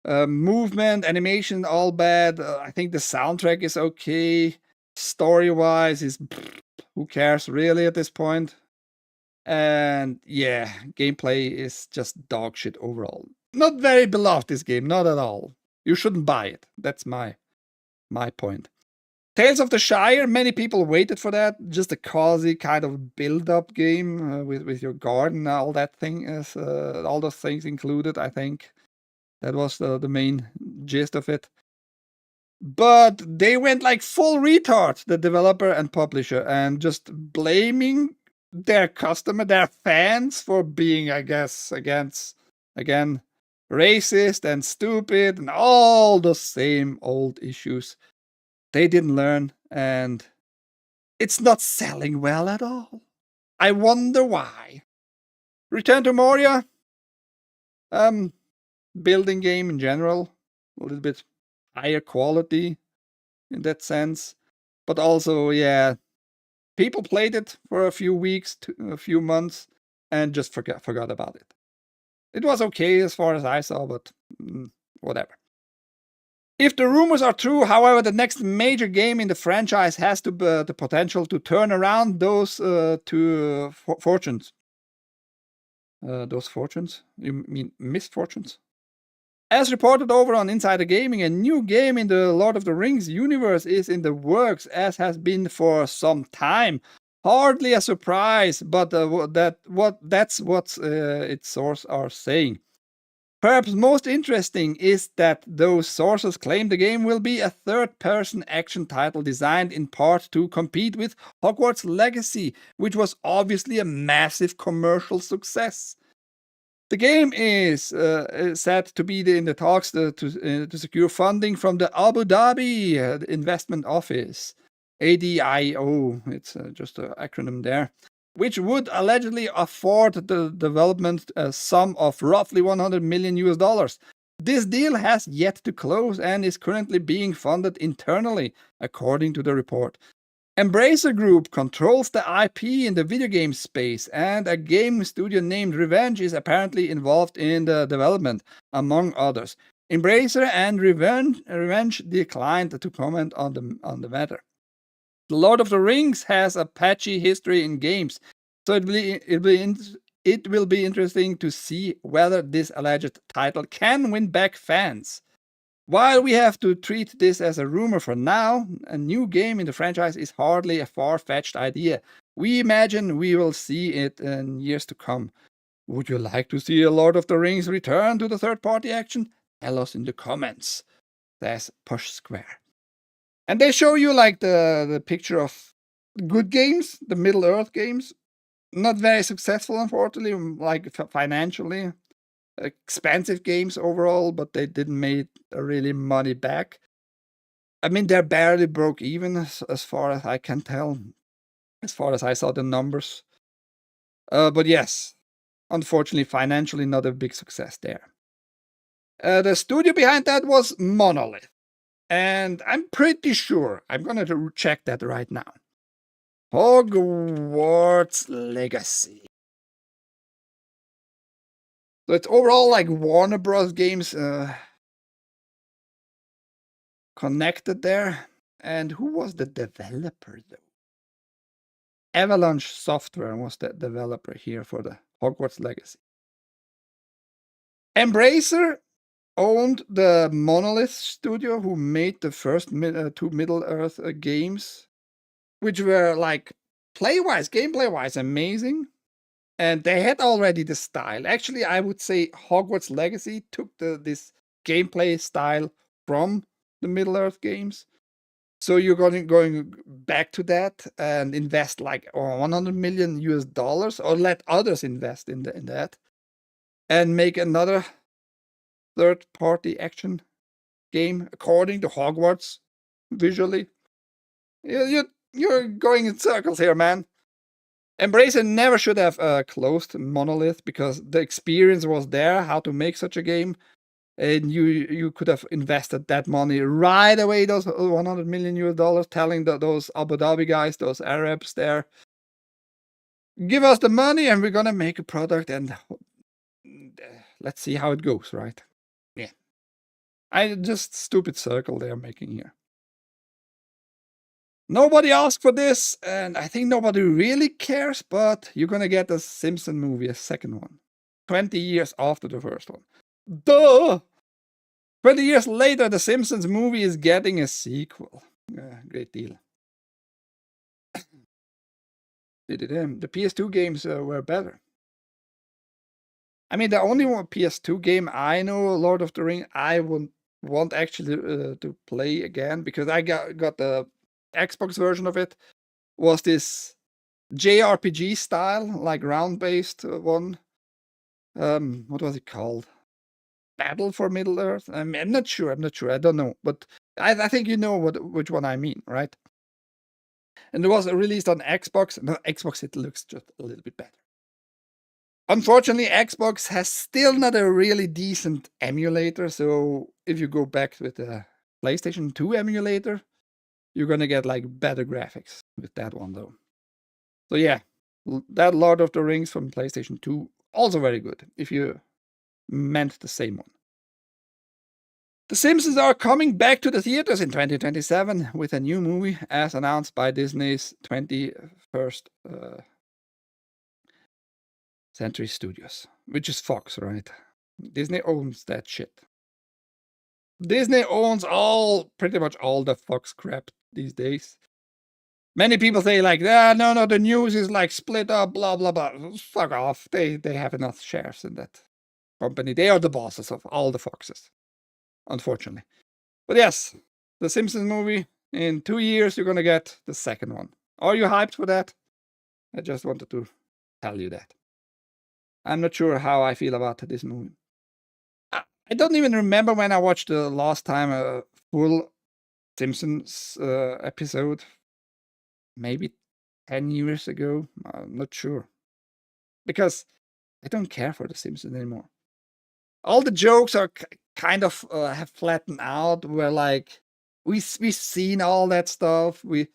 Movement, animation, all bad. I think the soundtrack is okay. Story-wise, is who cares really at this point? And yeah, gameplay is just dog shit overall. Not very beloved, this game, not at all. You shouldn't buy it. That's my point. Tales of the Shire, many people waited for that. Just a cozy kind of build-up game with your garden, all that thing is all those things included, I think. That was the main gist of it. But they went like full retard, the developer and publisher, and just blaming their customer, their fans, for being, I guess, again, racist and stupid and all the same old issues. They didn't learn, and it's not selling well at all. I wonder why. Return to Moria. Building game in general, a little bit higher quality in that sense. But also, yeah, people played it for a few weeks, a few months, and just forgot about it. It was okay as far as I saw, but whatever. If the rumors are true, however, the next major game in the franchise has the potential to turn around those two fortunes. Those fortunes? You mean misfortunes? As reported over on Insider Gaming, a new game in the Lord of the Rings universe is in the works, as has been for some time. Hardly a surprise, but that's what its sources are saying. Perhaps most interesting is that those sources claim the game will be a third-person action title designed in part to compete with Hogwarts Legacy, which was obviously a massive commercial success. The game is said to be in the talks to secure funding from the Abu Dhabi Investment Office, ADIO, it's just an acronym there, which would allegedly afford the development a sum of roughly $100 million. This deal has yet to close and is currently being funded internally, according to the report. Embracer Group controls the IP in the video game space, and a game studio named Revenge is apparently involved in the development, among others. Embracer and Revenge declined to comment on the matter. The Lord of the Rings has a patchy history in games, so it will be interesting to see whether this alleged title can win back fans. While we have to treat this as a rumor for now, a new game in the franchise is hardly a far-fetched idea. We imagine we will see it in years to come. Would you like to see a Lord of the Rings return to the third-party action? Tell us in the comments. Says Push Square. And they show you like the picture of good games, the Middle-earth games. Not very successful, unfortunately, like financially. Expensive games overall, but they didn't make really money back. I mean, they're barely broke even as far as I can tell, as far as I saw the numbers. But yes, unfortunately, financially not a big success there. The studio behind that was Monolith. And I'm pretty sure, I'm going to check that right now. Hogwarts Legacy. So it's overall like Warner Bros. Games connected there. And who was the developer though? Avalanche Software was the developer here for the Hogwarts Legacy. Embracer owned the Monolith studio who made the first two Middle-earth games, which were like play-wise, gameplay-wise amazing. And they had already the style. Actually, I would say Hogwarts Legacy took this gameplay style from the Middle-earth games. So you're going back to that and invest like $100 million or let others invest in that and make another third-party action game according to Hogwarts visually. You're going in circles here, man. Embracer never should have closed Monolith because the experience was there, how to make such a game. And you could have invested that money right away, those $100 million, telling those Abu Dhabi guys, those Arabs there, give us the money and we're gonna make a product and let's see how it goes, right? Yeah. I just stupid circle they're making here. Nobody asked for this, and I think nobody really cares, but you're gonna get a Simpson movie, a second one. 20 years after the first one. Duh! 20 years later, the Simpsons movie is getting a sequel. Great deal. The PS2 games were better. I mean, the only one PS2 game I know, Lord of the Ring, I want actually to play again because I got the Xbox version of it. Was this JRPG style, like round-based one? What was it called? Battle for Middle Earth? I'm not sure. I don't know, but I think you know which one I mean, right? And it was released on Xbox. No, Xbox, it looks just a little bit better. Unfortunately, Xbox has still not a really decent emulator. So if you go back with the PlayStation 2 emulator, you're gonna get like better graphics with that one though. So yeah, that Lord of the Rings from PlayStation 2, also very good, if you meant the same one. The Simpsons are coming back to the theaters in 2027 with a new movie, as announced by Disney's 21st Century Studios, which is Fox, right? Disney owns that shit. Disney owns pretty much all the Fox crap these days. Many people say like, no, the news is like split up, blah, blah, blah. Fuck off. They have enough shares in that company. They are the bosses of all the Foxes, unfortunately. But yes, the Simpsons movie, in 2 years, you're going to get the second one. Are you hyped for that? I just wanted to tell you that. I'm not sure how I feel about this movie. I don't even remember when I watched the last time a full Simpsons episode. Maybe 10 years ago. I'm not sure. Because I don't care for the Simpsons anymore. All the jokes are kind of have flattened out. We're like, we've seen all that stuff. We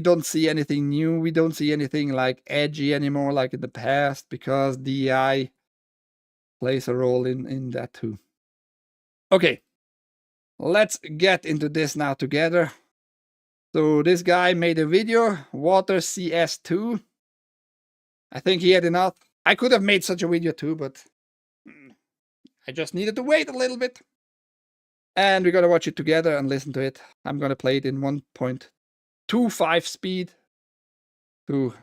don't see anything new. We don't see anything like edgy anymore like in the past because DI plays a role in that too. Okay, let's get into this now together. So this guy made a video, Water CS2. I think he had enough. I could have made such a video too, but I just needed to wait a little bit. And we're gonna watch it together and listen to it. I'm gonna play it in 1.25 speed to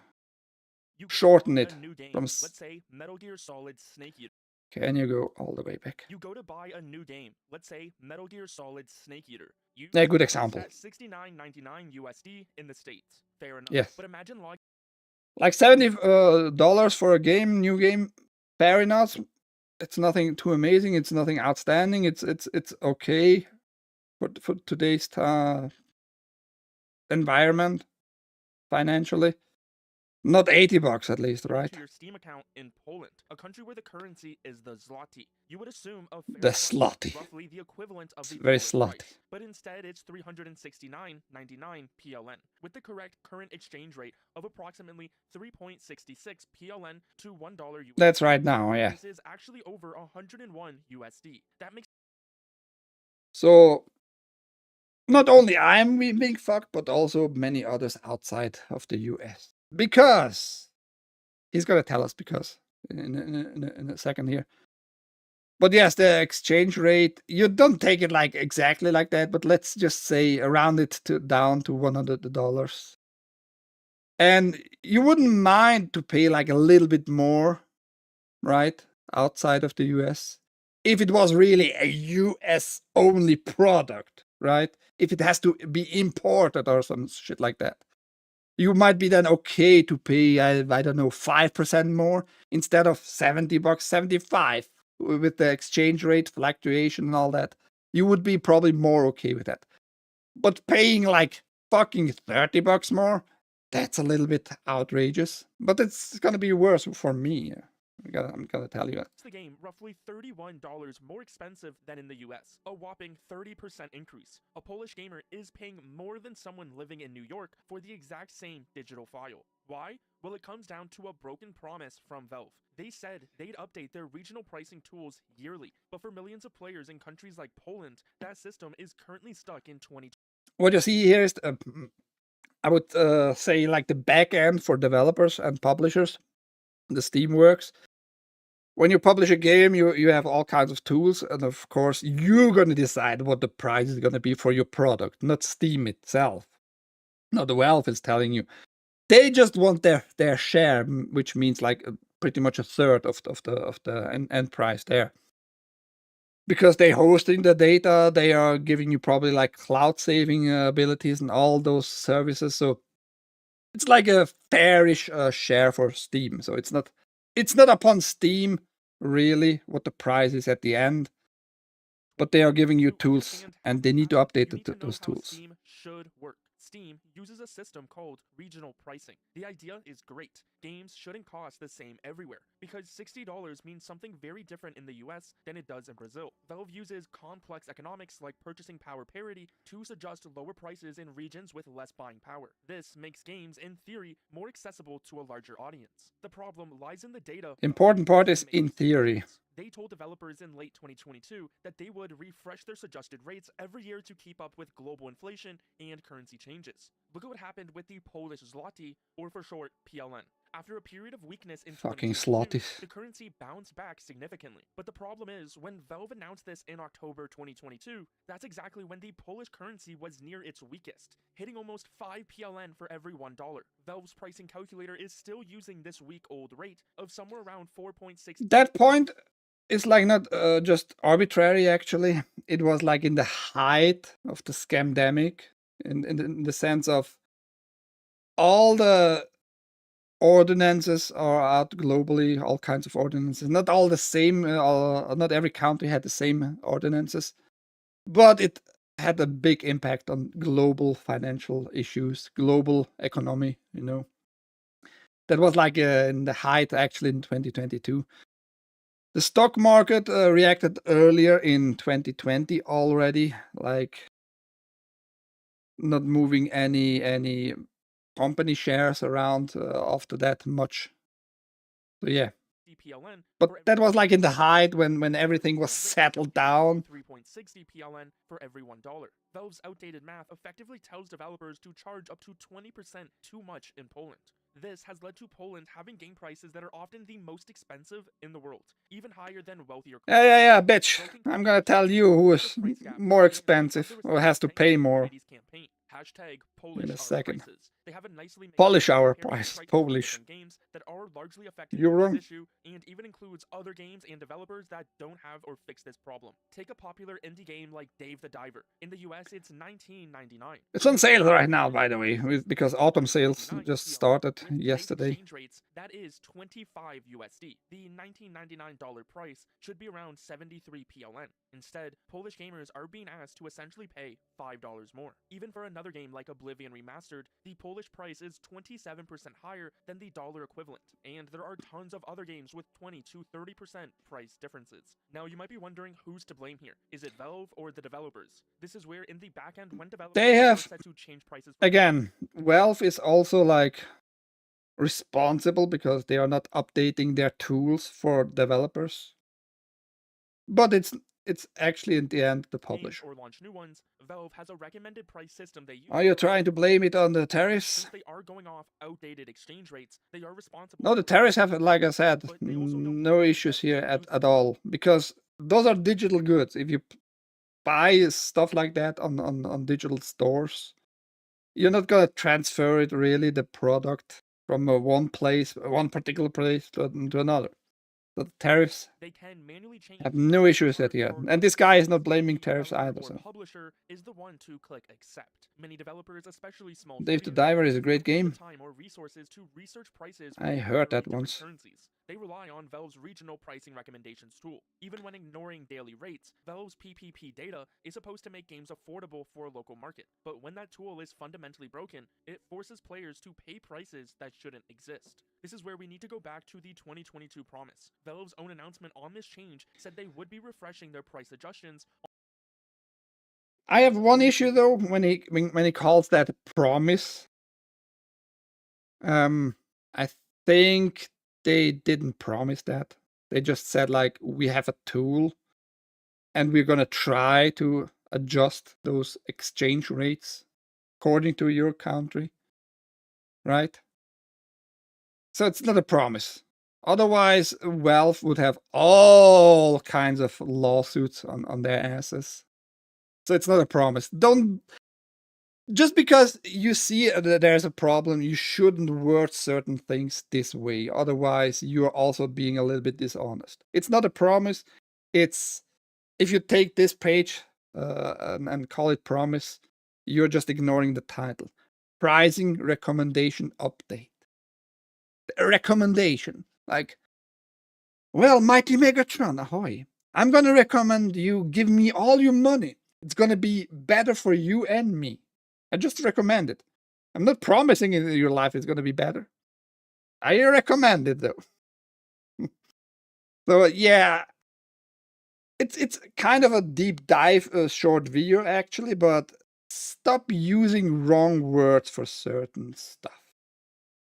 shorten it from. Let's say Metal Gear Solid Snake Eater. Can you go all the way back? You go to buy a new game. Let's say Metal Gear Solid Snake Eater. Yeah, good example. At $69.99 USD in the States. Fair enough. Yes. But imagine like $70 for a game, new game. Fair enough. It's nothing too amazing. It's nothing outstanding. It's okay for today's environment financially. Not $80 at least, right? To your Steam account in Poland, a country where the currency is the zloty. You would assume a fair The price, zloty. roughly the equivalent of It's the very Polish zloty. price, but instead it's 369.99 PLN, with the correct current exchange rate of approximately 3.66 PLN to $1 USD. That's right now, yeah. This is actually over 101 USD. That makes So not only I'm being fucked, but also many others outside of the US. Because he's gonna tell us because in a second here. But yes, the exchange rate, you don't take it like exactly like that, but let's just say around it to down to $100. And you wouldn't mind to pay like a little bit more, right? Outside of the US. If it was really a US only product, right? If it has to be imported or some shit like that. You might be then okay to pay, I don't know, 5% more instead of $70, 75 with the exchange rate fluctuation and all that. You would be probably more okay with that. But paying like fucking $30 more, that's a little bit outrageous. But it's gonna be worse for me. I'm gonna tell you that. the game roughly $31 more expensive than in the US, a whopping 30% increase. A Polish gamer is paying more than someone living in New York for the exact same digital file. Why? Well, it comes down to a broken promise from Valve. They said they'd update their regional pricing tools yearly, but for millions of players in countries like Poland, that system is currently stuck in 2020. What you see here is, I would say, like the back end for developers and publishers. The Steam works. When you publish a game, you have all kinds of tools, and of course, you're going to decide what the price is going to be for your product, not Steam itself. No, the Valve is telling you. They just want their share, which means like pretty much a third of the end price there. Because they're hosting the data, they are giving you probably like cloud saving abilities and all those services. So it's like a fairish share for Steam. So it's not upon Steam really what the price is at the end, but they are giving you tools and they need to update those tools. Steam should work. Steam uses a system called regional pricing. The idea is great. Games shouldn't cost the same everywhere, because $60 means something very different in the US than it does in Brazil. Valve uses complex economics like purchasing power parity to suggest lower prices in regions with less buying power. This makes games, in theory, more accessible to a larger audience. The problem lies in the data. Important part is in theory. They told developers in late 2022 that they would refresh their suggested rates every year to keep up with global inflation and currency changes. Look at what happened with the Polish zloty, or for short, PLN. After a period of weakness in Fucking 2022, zlotys. the currency bounced back significantly. But the problem is, when Valve announced this in October 2022, that's exactly when the Polish currency was near its weakest, hitting almost 5 PLN for every $1. Valve's pricing calculator is still using this week-old rate of somewhere around 4.6. That point is like not just arbitrary, actually. It was like in the height of the scamdemic, in the sense of all the ordinances are out globally, all kinds of ordinances. Not all the same, not every country had the same ordinances, but it had a big impact on global financial issues, global economy, That was like in the height, actually, in 2022. The stock market reacted earlier in 2020 already, like not moving any company shares around after that much. So yeah. PLN, but that was like in the height when everything was settled down. 3.60 PLN for every $1. Valve's outdated math effectively tells developers to charge up to 20% too much in Poland. This has led to Poland having game prices that are often the most expensive in the world, even higher than wealthier countries. Yeah, bitch. I'm gonna tell you who is more expensive or has to pay more. In a second. They have a nicely made Polish our price. Polish. Games that are largely affected Euro? by this issue, and even includes other games and developers that don't have or fix this problem. Take a popular indie game like Dave the Diver. In the US, it's $19.99. It's on sale right now, by the way, because autumn sales just started yesterday. Exchange rates, that is 25 USD. The $19.99 price should be around 73 PLN. Instead, Polish gamers are being asked to essentially pay $5 more. Even for another game like Oblivion Remastered, the Polish published price is 27% higher than the dollar equivalent, and there are tons of other games with 20 to 30% price differences. Now you might be wondering who's to blame here. Is it Valve or the developers? This is where in the back end when developers They have, are set to change prices again, Valve is also like responsible because they are not updating their tools for developers. But it's actually in the end the publisher. Or launch new ones, Valve has a recommended price system they use. Are you trying to blame it on the tariffs? Since they are going off outdated exchange rates, they are responsible. No, the tariffs have, like I said, no issues here at all, because those are digital goods. If you buy stuff like that on digital stores, you're not gonna transfer it really, the product, from one particular place to another. So the tariffs they can manually change have no issues at here. And this guy is not blaming tariffs either. So publisher is the one to click accept. Many developers, especially small Dave the Diver is a great game. time or resources to research prices. I heard that once. Currencies. They rely on Valve's regional pricing recommendations tool. Even when ignoring daily rates, Valve's PPP data is supposed to make games affordable for a local market. But when that tool is fundamentally broken, it forces players to pay prices that shouldn't exist. This is where we need to go back to the 2022 promise. Valve's own announcement on this change said they would be refreshing their price adjustments. I have one issue though when he calls that promise. I think they didn't promise that. They just said like, we have a tool and we're gonna try to adjust those exchange rates according to your country, right? So it's not a promise. Otherwise, Valve would have all kinds of lawsuits on their asses. So it's not a promise. Just because you see that there's a problem, you shouldn't word certain things this way. Otherwise, you're also being a little bit dishonest. It's not a promise. It's, if you take this page and call it promise, you're just ignoring the title. Pricing recommendation update. A recommendation. Like, well, Mighty Megatron, ahoy. I'm going to recommend you give me all your money. It's going to be better for you and me. I just recommend it. I'm not promising in your life it's going to be better. I recommend it though. So yeah, it's kind of a deep dive short video actually, but stop using wrong words for certain stuff.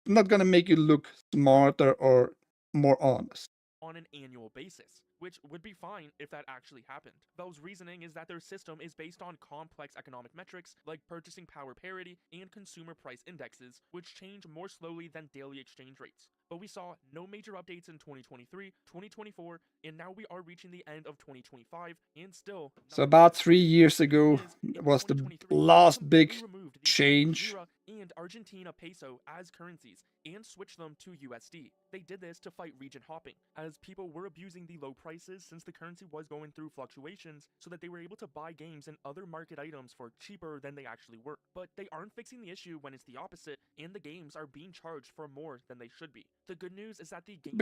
It's not going to make you look smarter or more honest. On an annual basis, which would be fine if that actually happened. Valve's reasoning is that their system is based on complex economic metrics like purchasing power parity and consumer price indexes, which change more slowly than daily exchange rates. But we saw no major updates in 2023, 2024, and now we are reaching the end of 2025, and still... So about 3 years ago was the last big change. And Argentina peso as currencies and switch them to USD. They did this to fight region hopping, as people were abusing the low prices since the currency was going through fluctuations, so that they were able to buy games and other market items for cheaper than they actually were. But they aren't fixing the issue when it's the opposite, and the games are being charged for more than they should be. The good news is that the game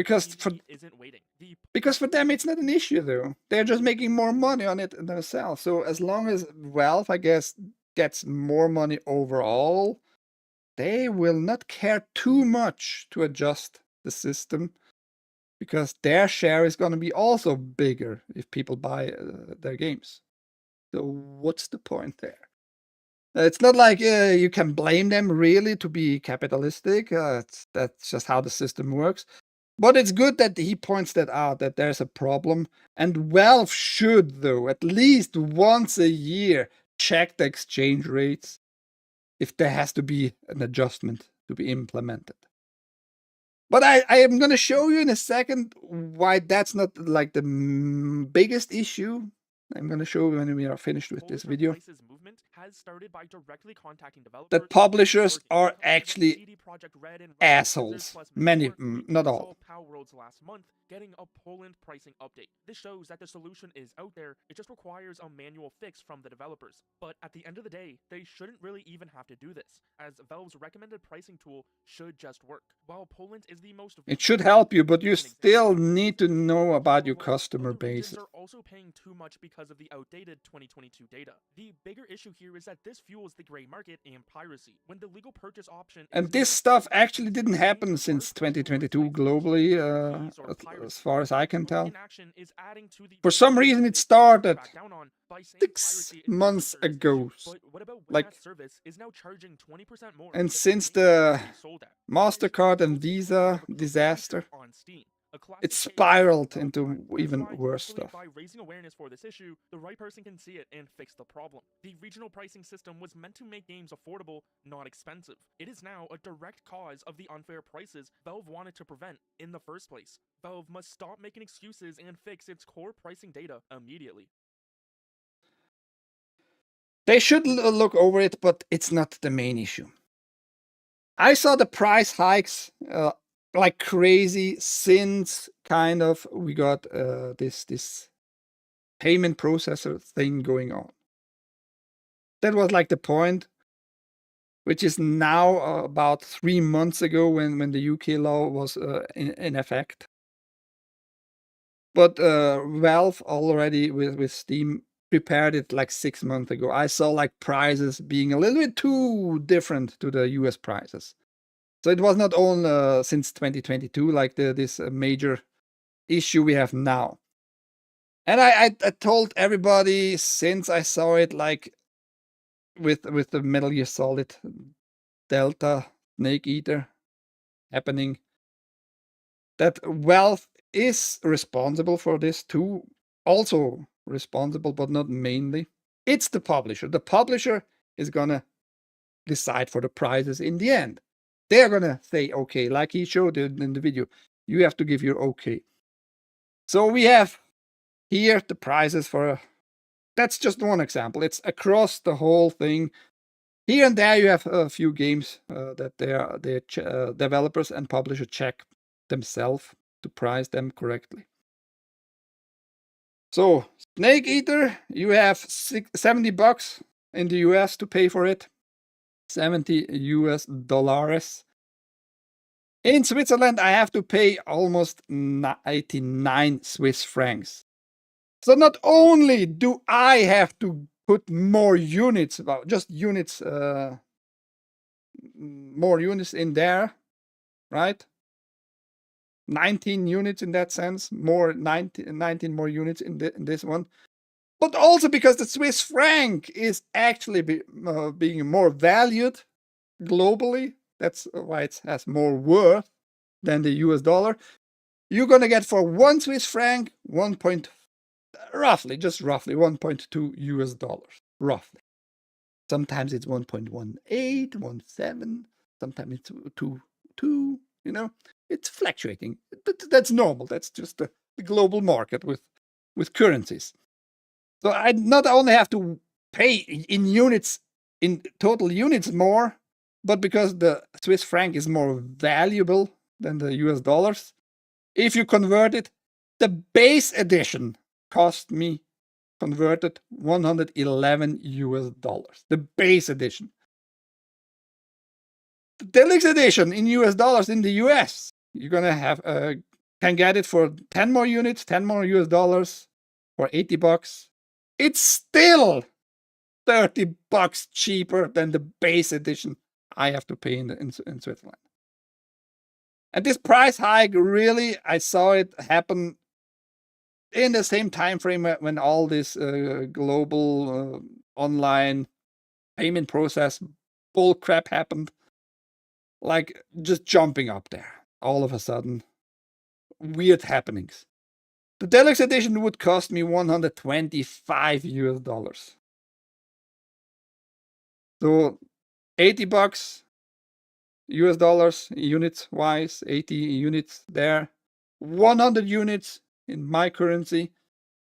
isn't waiting. Because for them it's not an issue though. They're just making more money on it themselves. So as long as Valve, I guess, gets more money overall, they will not care too much to adjust the system, because their share is going to be also bigger if people buy their games. So what's the point there? It's not like you can blame them really to be capitalistic. That's just how the system works. But it's good that he points that out, that there's a problem. And Valve should, though, at least once a year, check the exchange rates if there has to be an adjustment to be implemented. But I am going to show you in a second why that's not like the biggest issue. I'm going to show you when we are finished with this video. The publishers are actually assholes. Many, not all. Last month, getting a Poland pricing update. This shows that the solution is out there. It just requires a manual fix from the developers. But at the end of the day, they shouldn't really even have to do this, as Valve's recommended pricing tool should just work. While Poland is the most... It should help you, but you still need to know about your customer base. Are also paying too much because of the outdated 2022 data. The bigger issue here here is that this fuels the gray market and piracy. When the legal purchase option is And this not stuff available, actually didn't happen games are since forced to 2022 websites globally, fees or as piracy. far as I can tell. Inaction is adding to the For some problem reason, that it is easier to started crack down on by saying 6 piracy is a months user's ago. issue. But what about when Like, that service is now charging 20% more and than since the game the originally sold at? MasterCard and No example Visa of a cookie disaster, feature on Steam. A it classic case spiraled of into time. That's even why, worse hopefully, stuff. by raising awareness for this issue, the right person can see it and fix the problem. The regional pricing system was meant to make games affordable, not expensive. It is now a direct cause of the unfair prices Valve wanted to prevent in the first place. Valve must stop making excuses and fix its core pricing data immediately. They should look over it, but it's not the main issue. I saw the price hikes like crazy since kind of we got this payment processor thing going on. That was like the point, which is now about 3 months ago when the UK law was in effect. But Valve already with Steam prepared it like 6 months ago. I saw like prices being a little bit too different to the US prices. So it was not on since 2022 like this major issue we have now. And I told everybody since I saw it like with the Metal Gear Solid Delta Snake Eater happening that Valve is responsible for this too. Also responsible, but not mainly. It's the publisher. The publisher is gonna decide for the prices in the end. They're gonna say, okay, like he showed in the video, you have to give your okay. So we have here the prices for, that's just one example. It's across the whole thing. Here and there you have a few games that their developers and publisher check themselves to price them correctly. So Snake Eater, you have $70 in the US to pay for it. $70 US. In Switzerland, I have to pay almost 89 Swiss francs. So not only do I have to put more units, well, just units, more units in there, right? 19 units in that sense, more 19 more units in this one. But also because the Swiss franc is actually being more valued globally. That's why it has more worth than the US dollar. You're going to get for 1 Swiss franc, roughly 1.2 US dollars, roughly. Sometimes it's 1.18, 17, sometimes it's 2, you know, it's fluctuating. That's normal. That's just the global market with currencies. So I not only have to pay in units, in total units more, but because the Swiss franc is more valuable than the US dollars, if you convert it, the base edition cost me converted 111 US dollars. The base edition. The deluxe edition in US dollars in the US, you're gonna have can get it for 10 more units, 10 more US dollars for $80. It's still $30 cheaper than the base edition I have to pay in Switzerland. And this price hike, really, I saw it happen in the same time frame when all this global online payment process bull crap happened. Like just jumping up there all of a sudden. Weird happenings. The deluxe edition would cost me 125 US dollars. So $80 US dollars units wise, 80 units there, 100 units in my currency,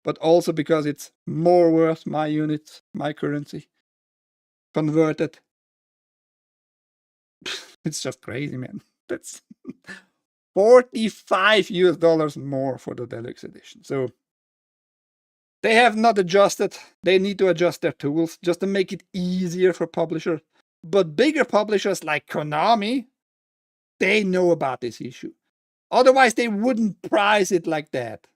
but also because it's more worth my units, my currency converted. It's just crazy, man. That's 45 US dollars more for the deluxe edition. So they have not adjusted. They need to adjust their tools just to make it easier for publishers. But bigger publishers like Konami, they know about this issue. Otherwise, they wouldn't price it like that.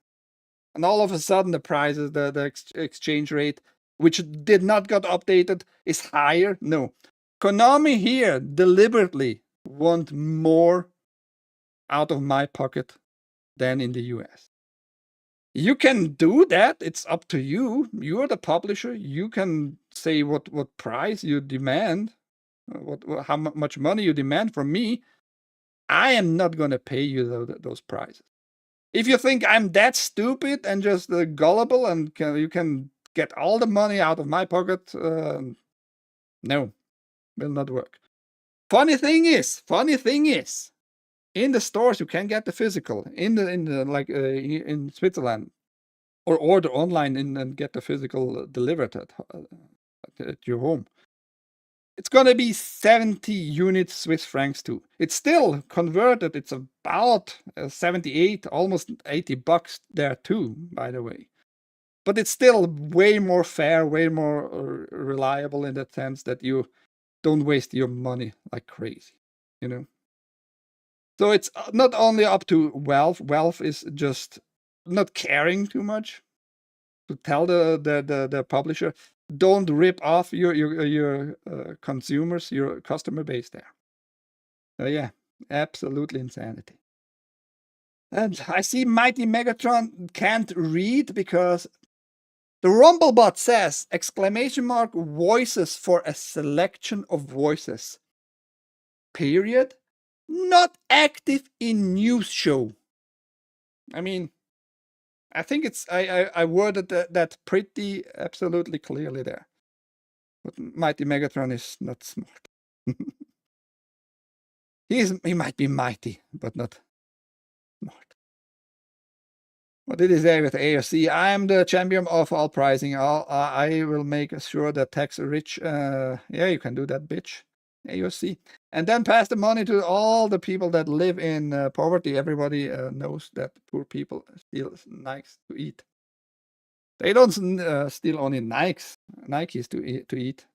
And all of a sudden, the prices, the exchange rate which did not got updated, is higher. No. Konami here deliberately want more out of my pocket than in the US. You can do that. It's up to you. You're the publisher. You can say what price you demand, how much money you demand from me. I am not going to pay you those prices. If you think I'm that stupid and just gullible and you can get all the money out of my pocket, no, will not work. Funny thing is, in the stores you can get the physical in Switzerland, or order online and get the physical delivered at your home. It's gonna be 70 units Swiss francs too. It's still converted. It's about 78, almost $80 there too, by the way. But it's still way more fair, way more reliable in the sense that you don't waste your money like crazy, you know. So it's not only up to Valve. Valve is just not caring too much to tell the publisher, don't rip off your consumers, your customer base there. Yeah, absolutely insanity. And I see Mighty Megatron can't read because the Rumblebot says ! Voices for a selection of voices. Period. Not active in news show. I mean, I think it's I worded that pretty absolutely clearly there. But Mighty Megatron is not smart. He might be mighty, but not smart. What did he say with AOC? I am the champion of all pricing. I will make sure that tax rich. Yeah, you can do that, bitch. AOC. And then pass the money to all the people that live in poverty. Everybody knows that poor people steal Nikes to eat. They don't steal only Nikes to eat.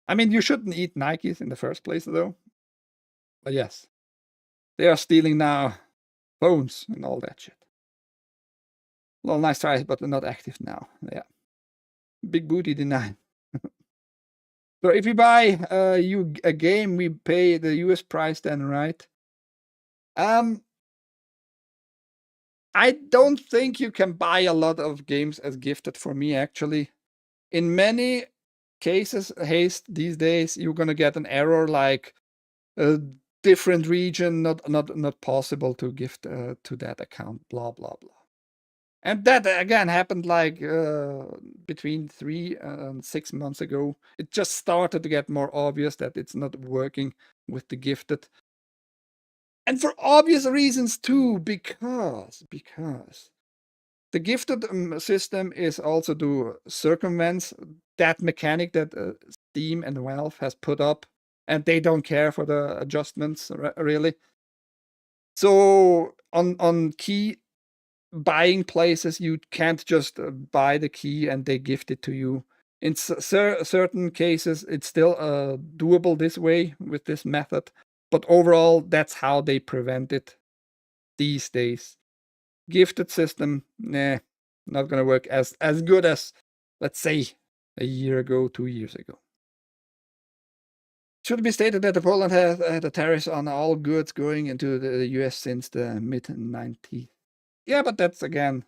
I mean, you shouldn't eat Nikes in the first place, though. But yes, they are stealing now phones and all that shit. Well, nice try, but not active now. Yeah. Big booty denied. So if you buy a game, we pay the US price then, right? I don't think you can buy a lot of games as gifted for me, actually. In many cases, haste these days, you're gonna get an error like a different region, not possible to gift to that account, blah blah blah. And that again happened like between 3 and 6 months ago. It just started to get more obvious that it's not working with the gifted. And for obvious reasons too, because the gifted system is also to circumvent that mechanic that Steam and Valve has put up, and they don't care for the adjustments really. So on key buying places, you can't just buy the key and they gift it to you. In certain cases, it's still doable this way with this method, but overall, that's how they prevent it these days. Gifted system, nah, not gonna work as good as, let's say, a year ago, 2 years ago. Should be stated that Poland has the tariffs on all goods going into the US since the mid-90s. Yeah, but that's again,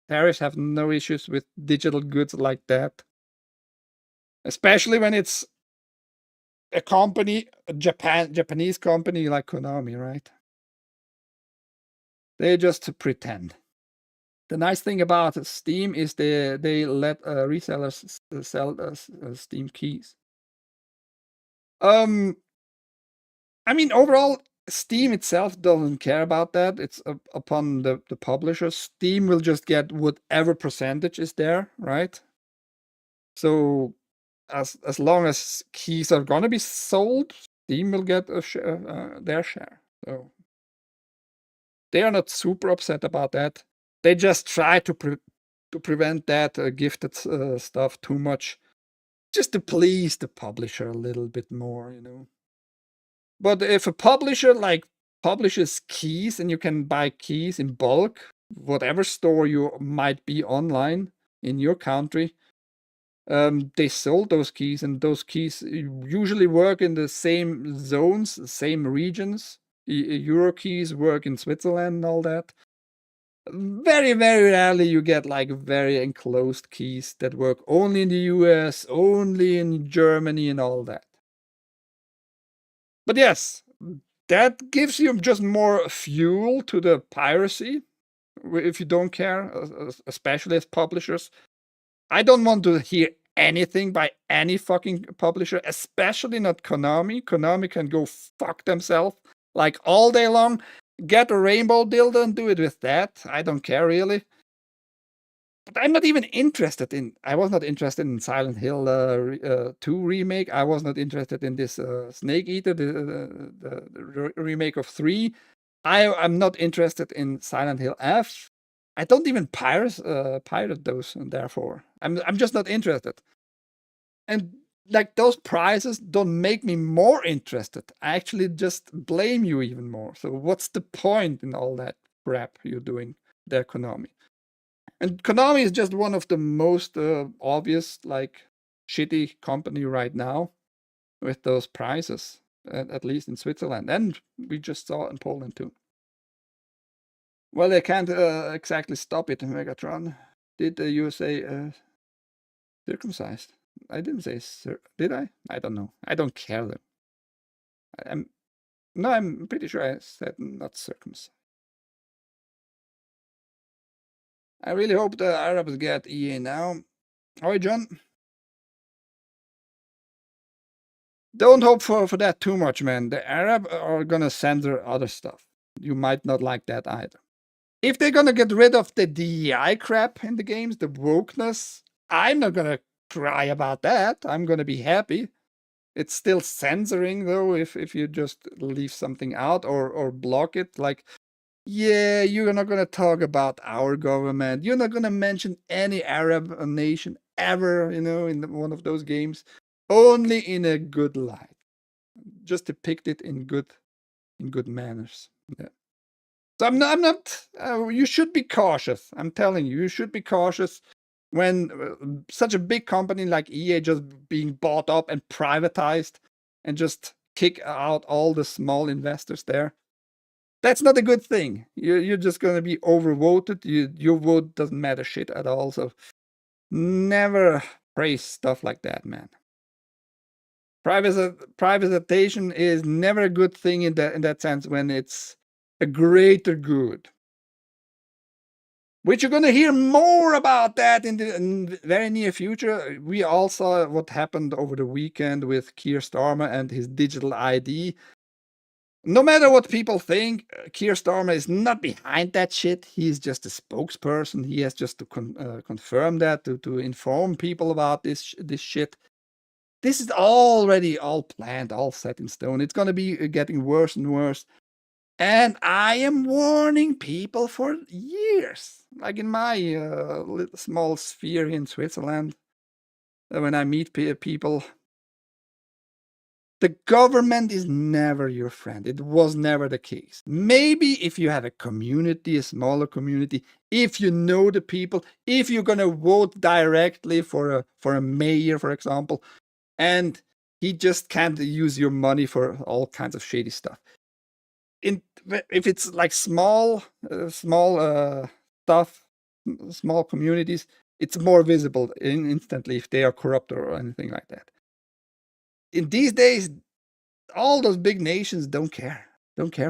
tariffs have no issues with digital goods like that. Especially when it's a company, a Japanese company like Konami, right? They just pretend. The nice thing about Steam is they let resellers sell Steam keys. I mean, overall, Steam itself doesn't care about that. It's upon the publisher. Steam will just get whatever percentage is there, right? So as long as keys are gonna be sold, Steam will get a their share. So they are not super upset about that. They just try to prevent that gifted stuff too much, just to please the publisher a little bit more, you know. But if a publisher like publishes keys and you can buy keys in bulk, whatever store you might be online in your country, They sold those keys, and those keys usually work in the same zones, same regions. Euro keys work in Switzerland and all that. Very, very rarely you get like very enclosed keys that work only in the US, only in Germany, and all that. But yes, that gives you just more fuel to the piracy if you don't care, especially as publishers. I don't want to hear anything by any fucking publisher, especially not Konami. Konami can go fuck themselves like all day long. Get a rainbow dildo and do it with that. I don't care really. But I'm not even interested in. I was not interested in Silent Hill 2 remake. I was not interested in this Snake Eater, the remake of 3. I'm not interested in Silent Hill F. I don't even pirate those, and therefore I'm just not interested. And like those prizes don't make me more interested. I actually just blame you even more. So what's the point in all that crap you're doing there, Konami? And Konami is just one of the most obvious, like, shitty company right now with those prizes, at least in Switzerland. And we just saw in Poland too. Well, they can't exactly stop it, Megatron. Did you say circumcised? I didn't say did I? I don't know. I don't care though. I'm pretty sure I said not circumcised. I really hope the Arabs get EA now. Hi, John. Don't hope for that too much, man. The Arab are gonna censor other stuff. You might not like that either. If they're gonna get rid of the DEI crap in the games, the wokeness, I'm not gonna cry about that. I'm gonna be happy. It's still censoring though if you just leave something out or block it. Like, yeah, you're not gonna talk about our government. You're not gonna mention any Arab nation ever, in one of those games. Only in a good light. Just depict it in good manners. Yeah. So I'm not. You should be cautious. I'm telling you, you should be cautious when such a big company like EA just being bought up and privatized, and just kick out all the small investors there. That's not a good thing. You're just gonna be overvoted. Your vote doesn't matter shit at all. So never praise stuff like that, man. Privatization is never a good thing in that sense when it's a greater good. Which you're going to hear more about that in the very near future. We all saw what happened over the weekend with Keir Starmer and his digital ID. No matter what people think, Keir Starmer is not behind that shit. He's just a spokesperson. He has just to confirm that, to inform people about this shit. This is already all planned, all set in stone. It's going to be getting worse and worse. And I am warning people for years. Like in my little small sphere in Switzerland, when I meet people, the government is never your friend. It was never the case. Maybe if you have a community, a smaller community, if you know the people, if you're going to vote directly for a mayor, for example, and he just can't use your money for all kinds of shady stuff. If it's like small stuff, small communities, it's more visible instantly if they are corrupt or anything like that. In these days, all those big nations don't care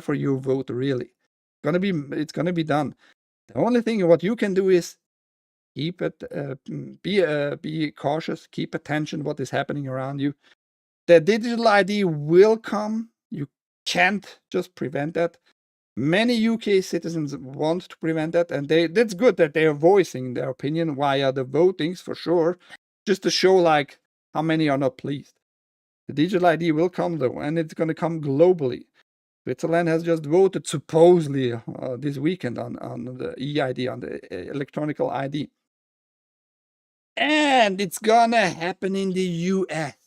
for your vote really. It's gonna be done. The only thing what you can do is keep it, be cautious, keep attention what is happening around you. The digital ID will come. You can't just prevent that. Many UK citizens want to prevent that, and that's good that they are voicing their opinion via the votings for sure, just to show like how many are not pleased. The digital ID will come though, and it's going to come globally. Switzerland has just voted supposedly this weekend on the EID, on the electronic ID. And it's gonna happen in the US.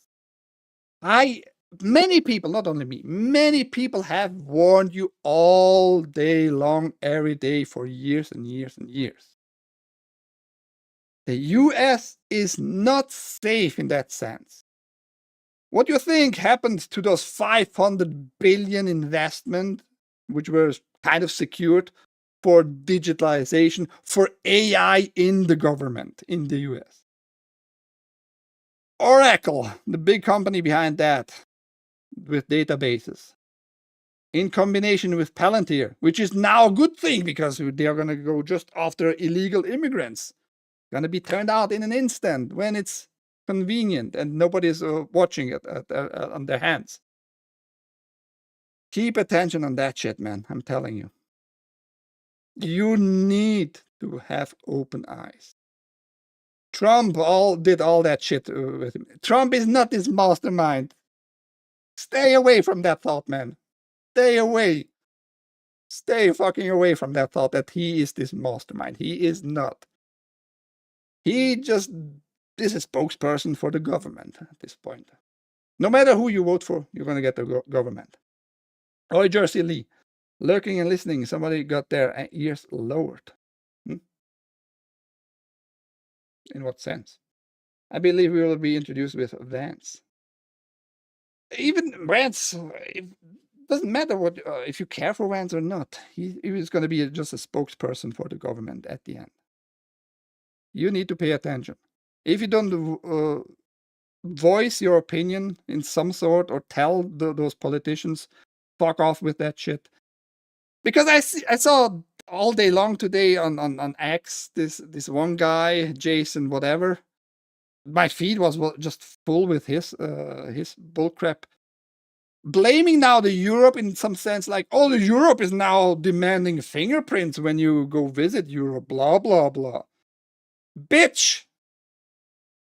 Many people, not only me, many people have warned you all day long, every day for years and years and years. The US is not safe in that sense. What do you think happened to those 500 billion investment, which were kind of secured for digitalization, for AI in the government in the US? Oracle, the big company behind that, with databases, in combination with Palantir, which is now a good thing because they are going to go just after illegal immigrants. Going to be turned out in an instant when it's convenient and nobody's watching it on their hands. Keep attention on that shit, man. I'm telling you. You need to have open eyes. Trump did all that shit with him. Trump is not his mastermind. Stay away from that thought, man. Stay away. Stay fucking away from that thought that he is this mastermind. He is not. He just is a spokesperson for the government at this point. No matter who you vote for, you're going to get the government. Oh, Jersey Lee, lurking and listening. Somebody got their ears lowered. In what sense? I believe we will be introduced with Vance. Even Vance, it doesn't matter what if you care for Vance or not. He is going to be just a spokesperson for the government at the end. You need to pay attention. If you don't voice your opinion in some sort or tell those politicians, fuck off with that shit. Because I saw all day long today on X this one guy, Jason whatever. My feed was just full with his bullcrap. Blaming now the Europe in some sense, like, oh, the Europe is now demanding fingerprints when you go visit Europe, blah, blah, blah. Bitch!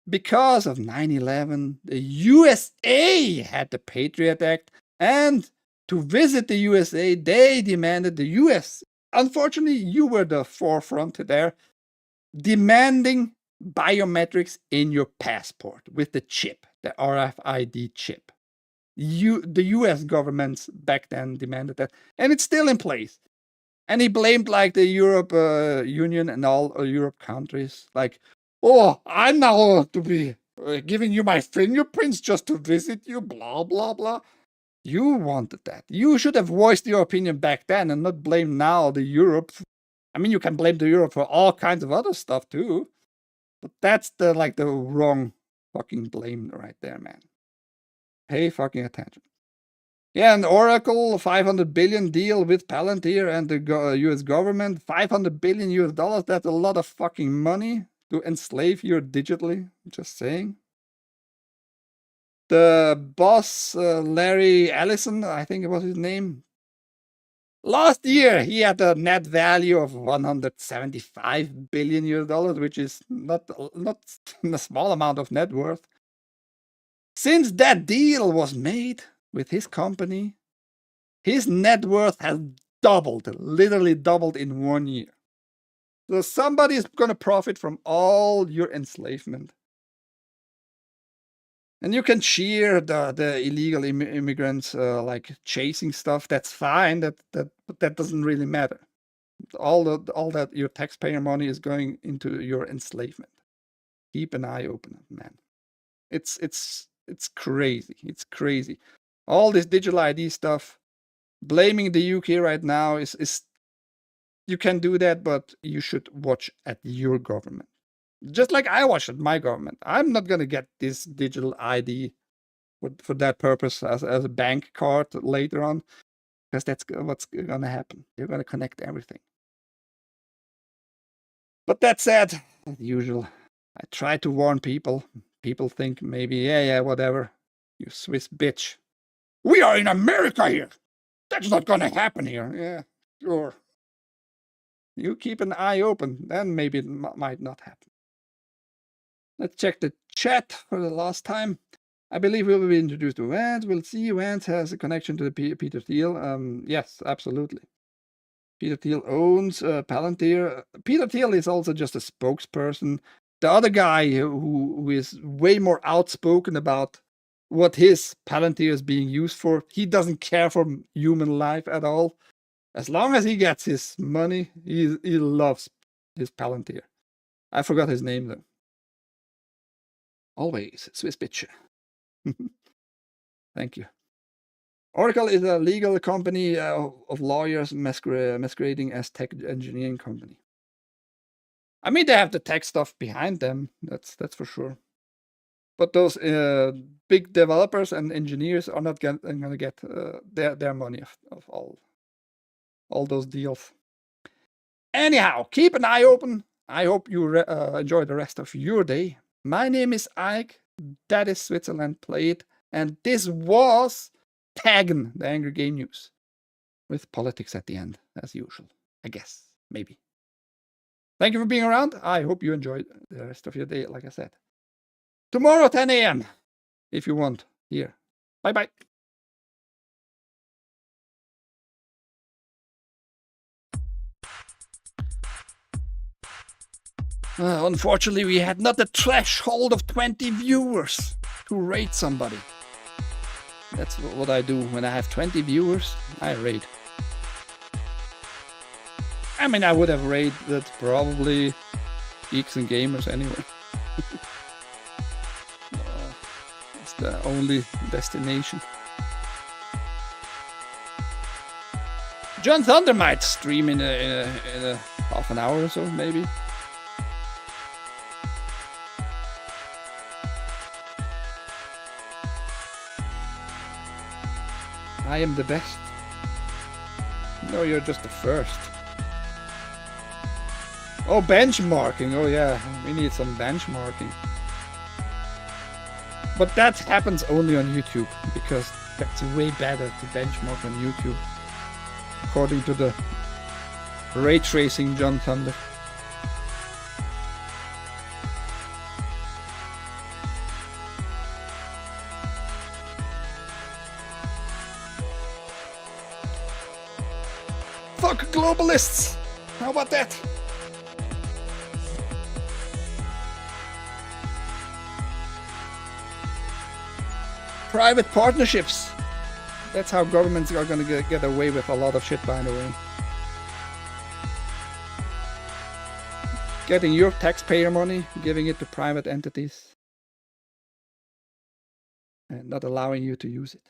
Because of 9/11, the USA had the Patriot Act, and to visit the USA, they demanded the US. Unfortunately, you were the forefront there, demanding biometrics in your passport with the chip, the RFID chip. The US governments back then demanded that, and it's still in place. And he blamed like the Europe Union and all Europe countries, like, oh, I'm now to be giving you my fingerprints just to visit you, blah, blah, blah. You wanted that. You should have voiced your opinion back then and not blame now the Europe. I mean, you can blame the Europe for all kinds of other stuff too. But that's the wrong fucking blame right there, man. Pay fucking attention. Yeah, and Oracle, 500 billion deal with Palantir and the US government. 500 billion US dollars, that's a lot of fucking money to enslave you digitally. Just saying. The boss, Larry Ellison, I think it was his name. Last year, he had a net value of 175 billion US dollars, which is not a small amount of net worth. Since that deal was made with his company, his net worth has doubled, literally doubled in 1 year. So somebody is going to profit from all your enslavement. And you can cheer the illegal immigrants like chasing stuff. That's fine. But that doesn't really matter. All that your taxpayer money is going into your enslavement. Keep an eye open, man. It's crazy. It's crazy. All this digital ID stuff. Blaming the UK right now is you can do that, but you should watch at your government. Just like I watch at my government. I'm not gonna get this digital ID for that purpose as a bank card later on, because that's what's gonna happen. You're gonna connect everything. But that said, as usual, I try to warn people. People think maybe, yeah, whatever. You Swiss bitch. We are in America here. That's not gonna happen here. Yeah, sure. You keep an eye open, then maybe it might not happen. Let's check the chat for the last time. I believe we will be introduced to Vance. We'll see. Vance has a connection to the Peter Thiel. Yes, absolutely. Peter Thiel owns Palantir. Peter Thiel is also just a spokesperson. The other guy who is way more outspoken about what his Palantir is being used for, he doesn't care for human life at all. As long as he gets his money, he loves his Palantir. I forgot his name though. Always, Swiss bitch. Thank you. Oracle is a legal company of lawyers masquerading as tech engineering company. I mean, they have the tech stuff behind them. That's for sure. But those big developers and engineers are not going to get their money of all those deals. Anyhow, keep an eye open. I hope you enjoy the rest of your day. My name is Ike. That is Switzerland.playit. And this was TAGN, the Angry Game News. With politics at the end, as usual. I guess. Maybe. Thank you for being around. I hope you enjoyed the rest of your day, like I said. Tomorrow, 10 a.m. if you want. Here. Bye-bye. Unfortunately, we had not the threshold of 20 viewers to rate somebody. That's what I do. When I have 20 viewers, I rate. I mean, I would have rated probably Geeks and Gamers anyway. It's the only destination. John Thunder might stream in a half an hour or so, maybe. I am the best. No, you're just the first. Oh, benchmarking. Oh yeah, we need some benchmarking. But that happens only on YouTube, because that's way better to benchmark on YouTube, according to the ray tracing John Thunder. Fuck globalists! How about that? Private partnerships. That's how governments are going to get away with a lot of shit, by the way. Getting your taxpayer money, giving it to private entities, and not allowing you to use it.